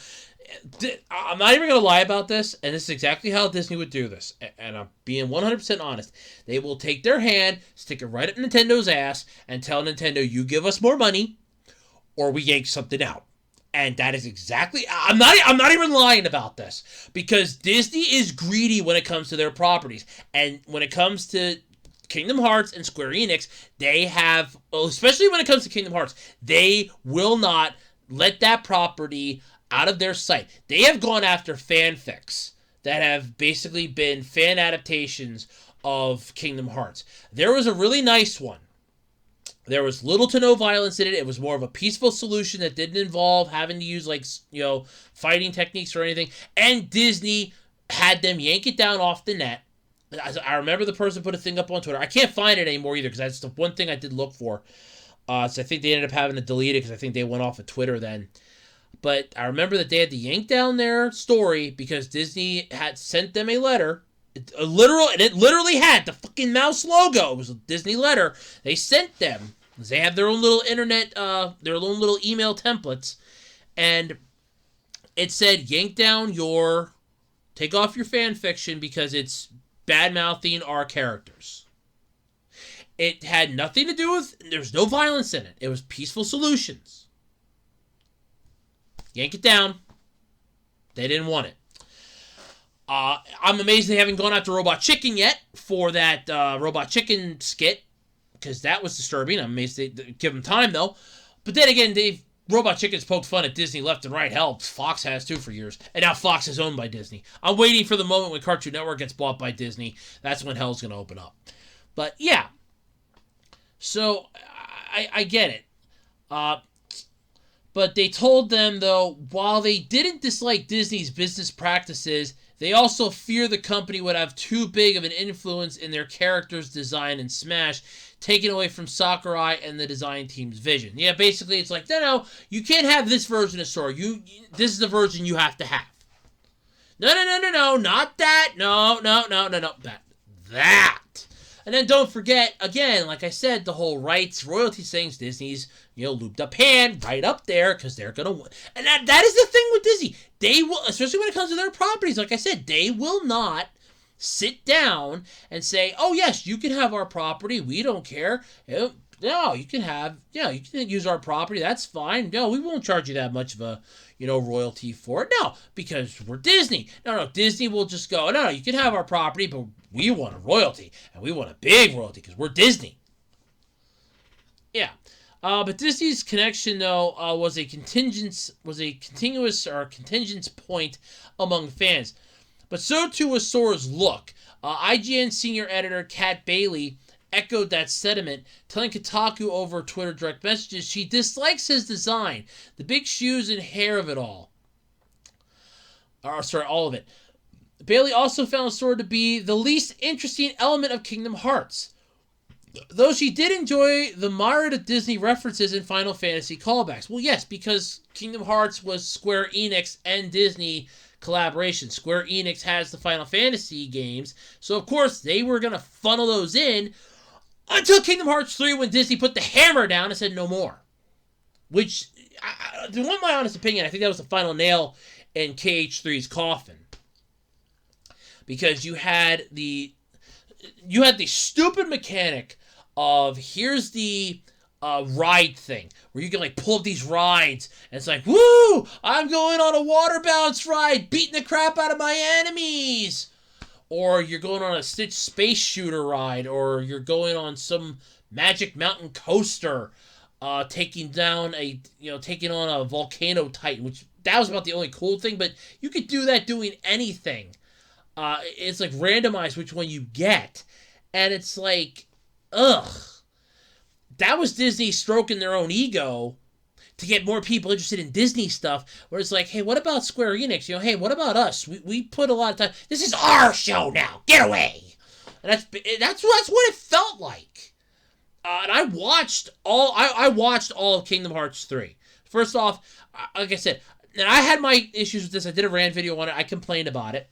I'm not even going to lie about this, and this is exactly how Disney would do this, and I'm being 100% honest. They will take their hand, stick it right up Nintendo's ass, and tell Nintendo, you give us more money, or we yank something out. And that is exactly... I'm not even lying about this. Because Disney is greedy when it comes to their properties. And when it comes to Kingdom Hearts and Square Enix, they have... Especially when it comes to Kingdom Hearts, they will not let that property out of their sight. They have gone after fanfics that have basically been fan adaptations of Kingdom Hearts. There was a really nice one. There was little to no violence in it. It was more of a peaceful solution that didn't involve having to use, fighting techniques or anything. And Disney had them yank it down off the net. I remember the person put a thing up on Twitter. I can't find it anymore either, because that's the one thing I did look for. So I think they ended up having to delete it, because I think they went off of Twitter then. But I remember that they had to yank down their story because Disney had sent them a letter. It literally had the fucking mouse logo. It was a Disney letter. They sent them. They have their own little internet, their own little email templates, and it said, take off your fan fiction because it's bad-mouthing our characters. It had nothing to do with, there's no violence in it. It was peaceful solutions. Yank it down. They didn't want it. I'm amazed they haven't gone after Robot Chicken yet for that Robot Chicken skit, because that was disturbing. I'm amazed they give them time, though. But then again, Robot Chicken's poked fun at Disney left and right. Hell, Fox has too for years. And now Fox is owned by Disney. I'm waiting for the moment when Cartoon Network gets bought by Disney. That's when hell's going to open up. But, yeah. So, I get it. But they told them, though, while they didn't dislike Disney's business practices, they also fear the company would have too big of an influence in their character's design in Smash, taken away from Sakurai and the design team's vision. Yeah, basically it's like, no, you can't have this version of Sora. This is the version you have to have. No, not that. No, that. And then don't forget, again, like I said, the whole rights, royalties things, Disney's, looped up hand right up there, because they're going to... And that is the thing with Disney. They will, especially when it comes to their properties, like I said, they will not sit down and say, oh, yes, you can have our property. We don't care. No, you can use our property. That's fine. No, we won't charge you that much of a, royalty for it. No, because we're Disney. No, Disney will just go, no, you can have our property, but we want a royalty, and we want a big royalty because we're Disney. Yeah. But Disney's connection, though, was a continuous point among fans. But so too was Sora's look. IGN senior editor Kat Bailey echoed that sentiment, telling Kotaku over Twitter direct messages she dislikes his design, the big shoes and hair of it all. All of it. Bailey also found Sora to be the least interesting element of Kingdom Hearts, though she did enjoy the myriad of Disney references and Final Fantasy callbacks. Well, yes, because Kingdom Hearts was Square Enix and Disney collaboration. Square Enix has the Final Fantasy games, so of course they were going to funnel those in until Kingdom Hearts 3 when Disney put the hammer down and said no more. Which, to want my honest opinion, I think that was the final nail in KH3's coffin. Because you had the stupid mechanic of here's the ride thing where you can like pull up these rides and it's like, woo, I'm going on a water bounce ride beating the crap out of my enemies, or you're going on a Stitch space shooter ride, or you're going on some Magic Mountain coaster, taking on a volcano titan, which that was about the only cool thing, but you could do that doing anything. It's like randomized which one you get, and it's like, ugh. That was Disney stroking their own ego to get more people interested in Disney stuff, where it's like, hey, what about Square Enix? Hey, what about us? We put a lot of time. This is our show now. Get away. And that's what it felt like. And I watched all of Kingdom Hearts 3. First off, like I said, and I had my issues with this. I did a rant video on it. I complained about it.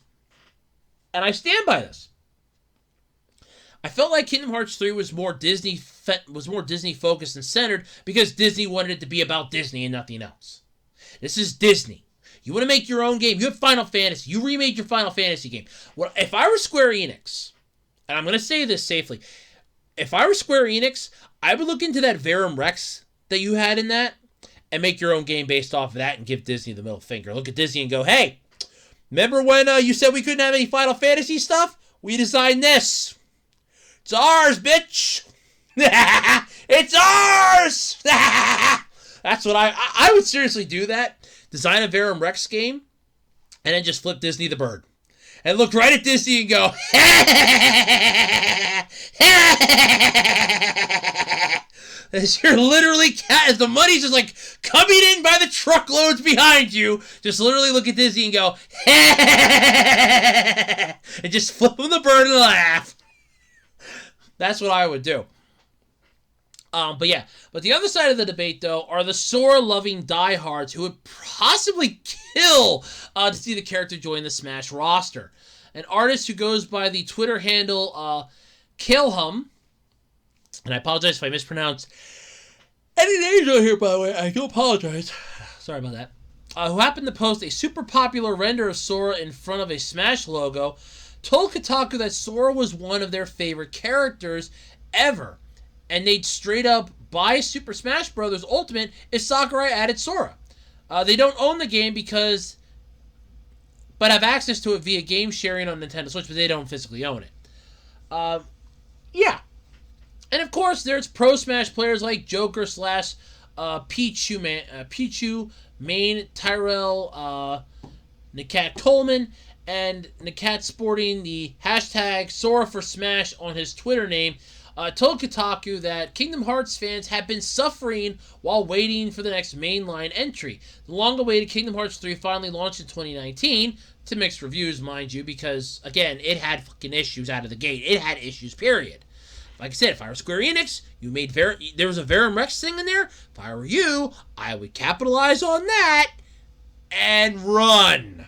And I stand by this. I felt like Kingdom Hearts 3 was more Disney focused and centered because Disney wanted it to be about Disney and nothing else. This is Disney. You want to make your own game. You have Final Fantasy. You remade your Final Fantasy game. Well, if I were Square Enix, and I'm going to say this safely, if I were Square Enix, I would look into that Verum Rex that you had in that and make your own game based off of that and give Disney the middle finger. Look at Disney and go, hey, remember when you said we couldn't have any Final Fantasy stuff? We designed this. It's ours, bitch! It's ours! That's what I would seriously do that. Design a Verum Rex game, and then just flip Disney the bird. And look right at Disney and go, as you're literally, as the money's just like coming in by the truckloads behind you, just literally look at Disney and go, and just flip them the bird and laugh. That's what I would do. But the other side of the debate, though, are the Sora-loving diehards who would possibly kill to see the character join the Smash roster. An artist who goes by the Twitter handle Kilhum, and I apologize if I mispronounce any names out here, by the way. I do apologize. Sorry about that. Who happened to post a super popular render of Sora in front of a Smash logo, told Kotaku that Sora was one of their favorite characters ever, and they'd straight up buy Super Smash Bros. Ultimate if Sakurai added Sora. They don't own the game but have access to it via game sharing on Nintendo Switch, but they don't physically own it. Yeah. And of course, there's Pro Smash players like Joker / Pichu, Main, Tyrell, Nakat Coleman, and Nakat sporting the hashtag Sora for Smash on his Twitter name, told Kotaku that Kingdom Hearts fans have been suffering while waiting for the next mainline entry. The long-awaited Kingdom Hearts 3 finally launched in 2019, to mixed reviews, mind you, because, again, it had fucking issues out of the gate. It had issues, period. Like I said, if I were Square Enix, there was a Verum Rex thing in there. If I were you, I would capitalize on that and run.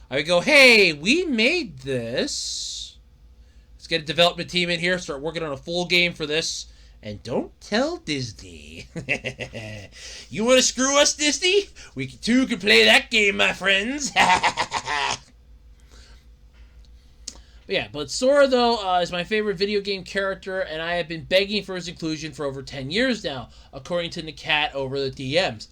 I would go, hey, we made this. Let's get a development team in here, start working on a full game for this. And don't tell Disney. You want to screw us, Disney? We too can play that game, my friends. But Sora, though, is my favorite video game character, and I have been begging for his inclusion for over 10 years now, according to Nakat over the DMs.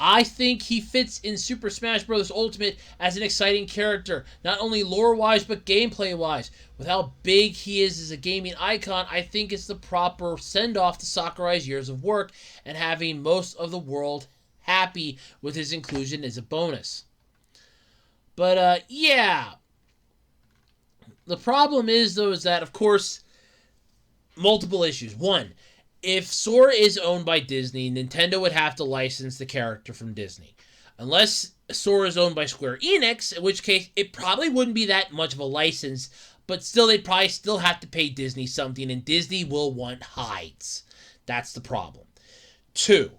I think he fits in Super Smash Bros. Ultimate as an exciting character, not only lore-wise, but gameplay-wise. With how big he is as a gaming icon, I think it's the proper send-off to Sakurai's years of work, and having most of the world happy with his inclusion is a bonus. But, yeah. The problem is, though, is that, of course, multiple issues. One, if Sora is owned by Disney, Nintendo would have to license the character from Disney. Unless Sora is owned by Square Enix, in which case it probably wouldn't be that much of a license, but still they'd probably still have to pay Disney something, and Disney will want hides. That's the problem. Two,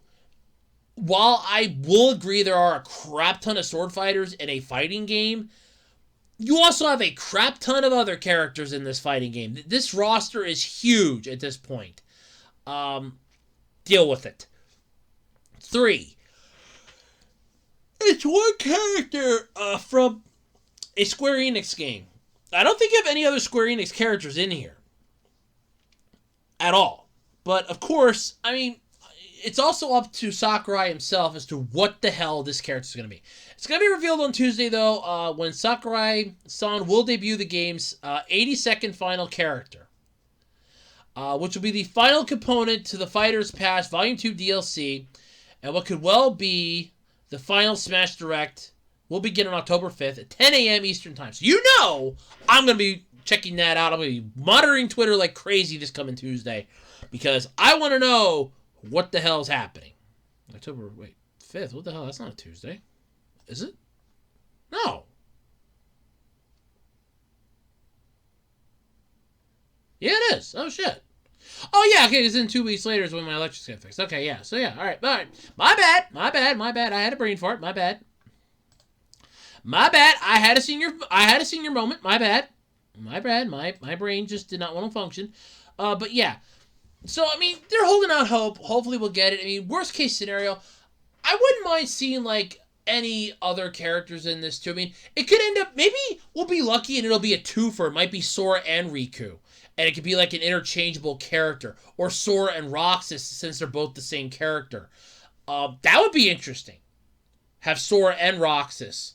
while I will agree there are a crap ton of sword fighters in a fighting game, you also have a crap ton of other characters in this fighting game. This roster is huge at this point. Deal with it. 3. It's one character from a Square Enix game. I don't think you have any other Square Enix characters in here. At all. But, of course, I mean, it's also up to Sakurai himself as to what the hell this character is going to be. It's going to be revealed on Tuesday, though, when Sakurai-san will debut the game's 82nd final character. Which will be the final component to the Fighters Pass Volume 2 DLC, and what could well be the final Smash Direct will begin on October 5th at 10 a.m. Eastern Time. So you know I'm going to be checking that out. I'm going to be monitoring Twitter like crazy this coming Tuesday, because I want to know what the hell's happening. October, 5th? What the hell? That's not a Tuesday. Is it? No. Yeah, it is. Oh, shit. Oh, yeah, okay, it's in 2 weeks later is when my electrics get fixed. Okay, yeah, so yeah, all right. My bad. I had a brain fart, my bad. I had a senior moment, my bad. My brain just did not want to function. But yeah. So, I mean, they're holding out hope. Hopefully we'll get it. I mean, worst case scenario, I wouldn't mind seeing, like, any other characters in this, too. I mean, it could end up, maybe we'll be lucky and it'll be a twofer. It might be Sora and Riku. And it could be like an interchangeable character. Or Sora and Roxas, since they're both the same character. That would be interesting. Have Sora and Roxas.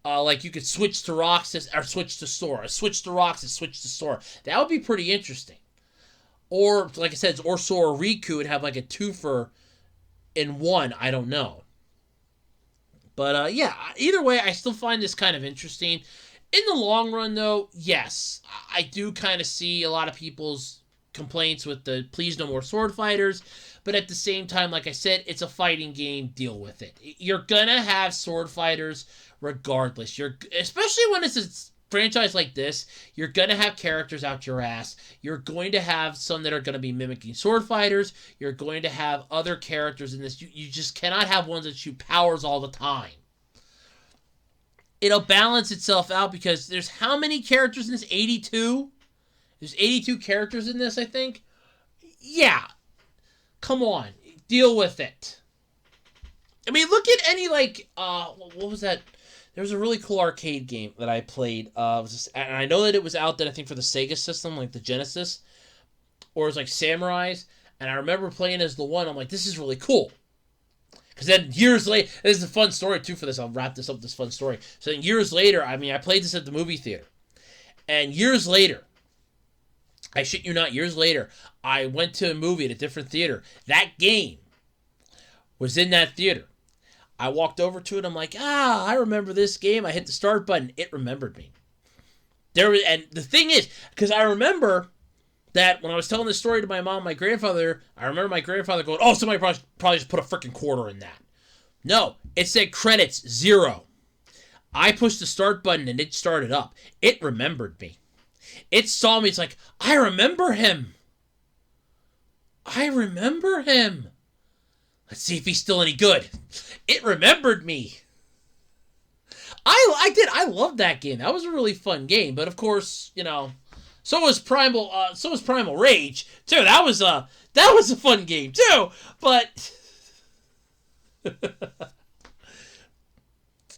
Like, you could switch to Roxas, or switch to Sora. Switch to Roxas, switch to Sora. That would be pretty interesting. Or, like I said, or Sora Riku would have like a twofer in one. I don't know. But, yeah, either way, I still find this kind of interesting. In the long run, though, yes, I do kind of see a lot of people's complaints with the please no more sword fighters, but at the same time, like I said, it's a fighting game, deal with it. You're gonna have sword fighters regardless. Especially when it's a franchise like this, you're gonna have characters out your ass. You're going to have some that are gonna be mimicking sword fighters. You're going to have other characters in this. You just cannot have ones that shoot powers all the time. It'll balance itself out because there's how many characters in this? 82? There's 82 characters in this, I think. Yeah. Come on. Deal with it. I mean, look at any, like, what was that? There was a really cool arcade game that I played. And I know that it was out then, I think, for the Sega system, like the Genesis. Or it was like Samurais. And I remember playing as the one. I'm like, this is really cool. Because then years later, this is a fun story too for this. I'll wrap this up with this fun story. So then years later, I mean, I played this at the movie theater. And years later, I shit you not, years later, I went to a movie at a different theater. That game was in that theater. I walked over to it. I'm like, I remember this game. I hit the start button. It remembered me. And the thing is, because I remember that when I was telling this story to my mom, my grandfather, I remember my grandfather going, oh, somebody probably just put a freaking quarter in that. No, it said credits 0. I pushed the start button and it started up. It remembered me. It saw me. It's like, I remember him. Let's see if he's still any good. It remembered me. I loved that game. That was a really fun game. But of course, you know, so was Primal Rage too. That was a fun game too. But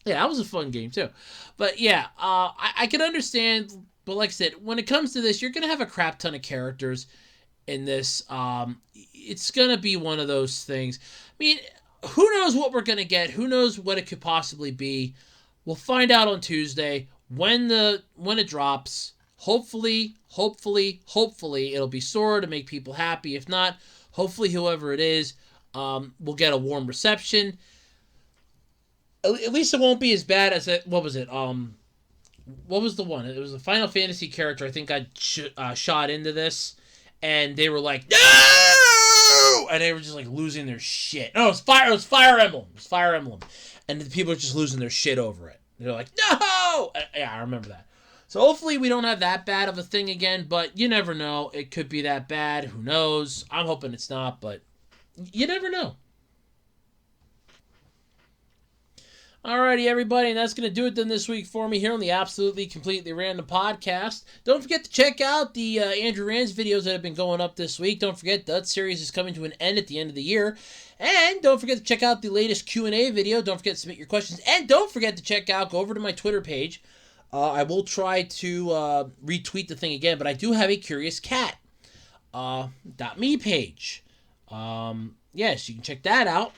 Yeah, that was a fun game too. But yeah, I can understand. But like I said, when it comes to this, you're gonna have a crap ton of characters in this. It's gonna be one of those things. I mean, who knows what we're gonna get? Who knows what it could possibly be? We'll find out on Tuesday when it drops. Hopefully, it'll be Sora to make people happy. If not, hopefully, whoever it is, will get a warm reception. At least it won't be as bad as it. What was it? What was the one? It was a Final Fantasy character. I think got shot into this, and they were like, "No!" and they were just like losing their shit. No, it was Fire Emblem. It was Fire Emblem, and the people are just losing their shit over it. They're like, "No!" Yeah, I remember that. So hopefully we don't have that bad of a thing again. But you never know. It could be that bad. Who knows? I'm hoping it's not, but you never know. Alrighty, everybody, and that's going to do it then this week for me here on the Absolutely Completely Random Podcast. Don't forget to check out the Andrew Rand's videos that have been going up this week. Don't forget that series is coming to an end at the end of the year. And don't forget to check out the latest Q&A video. Don't forget to submit your questions. And don't forget to go over to my Twitter page. I will try to retweet the thing again, but I do have a Curious Cat .me page. Yes, you can check that out.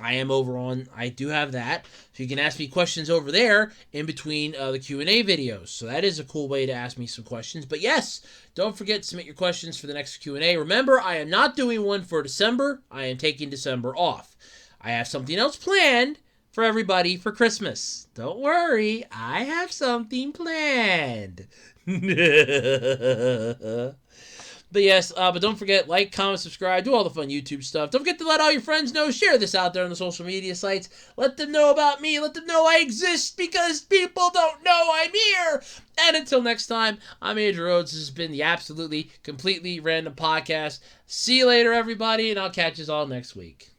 I do have that. So you can ask me questions over there in between the Q&A videos. So that is a cool way to ask me some questions. But yes, don't forget to submit your questions for the next Q&A. Remember, I am not doing one for December. I am taking December off. I have something else planned for everybody for Christmas. Don't worry, I have something planned. But yes, but don't forget, like, comment, subscribe, do all the fun YouTube stuff. Don't forget to let all your friends know, share this out there on the social media sites. Let them know about me, let them know I exist, because people don't know I'm here. And until next time, I'm Andrew Rhodes. This has been the Absolutely Completely Random Podcast. See you later, everybody, and I'll catch you all next week.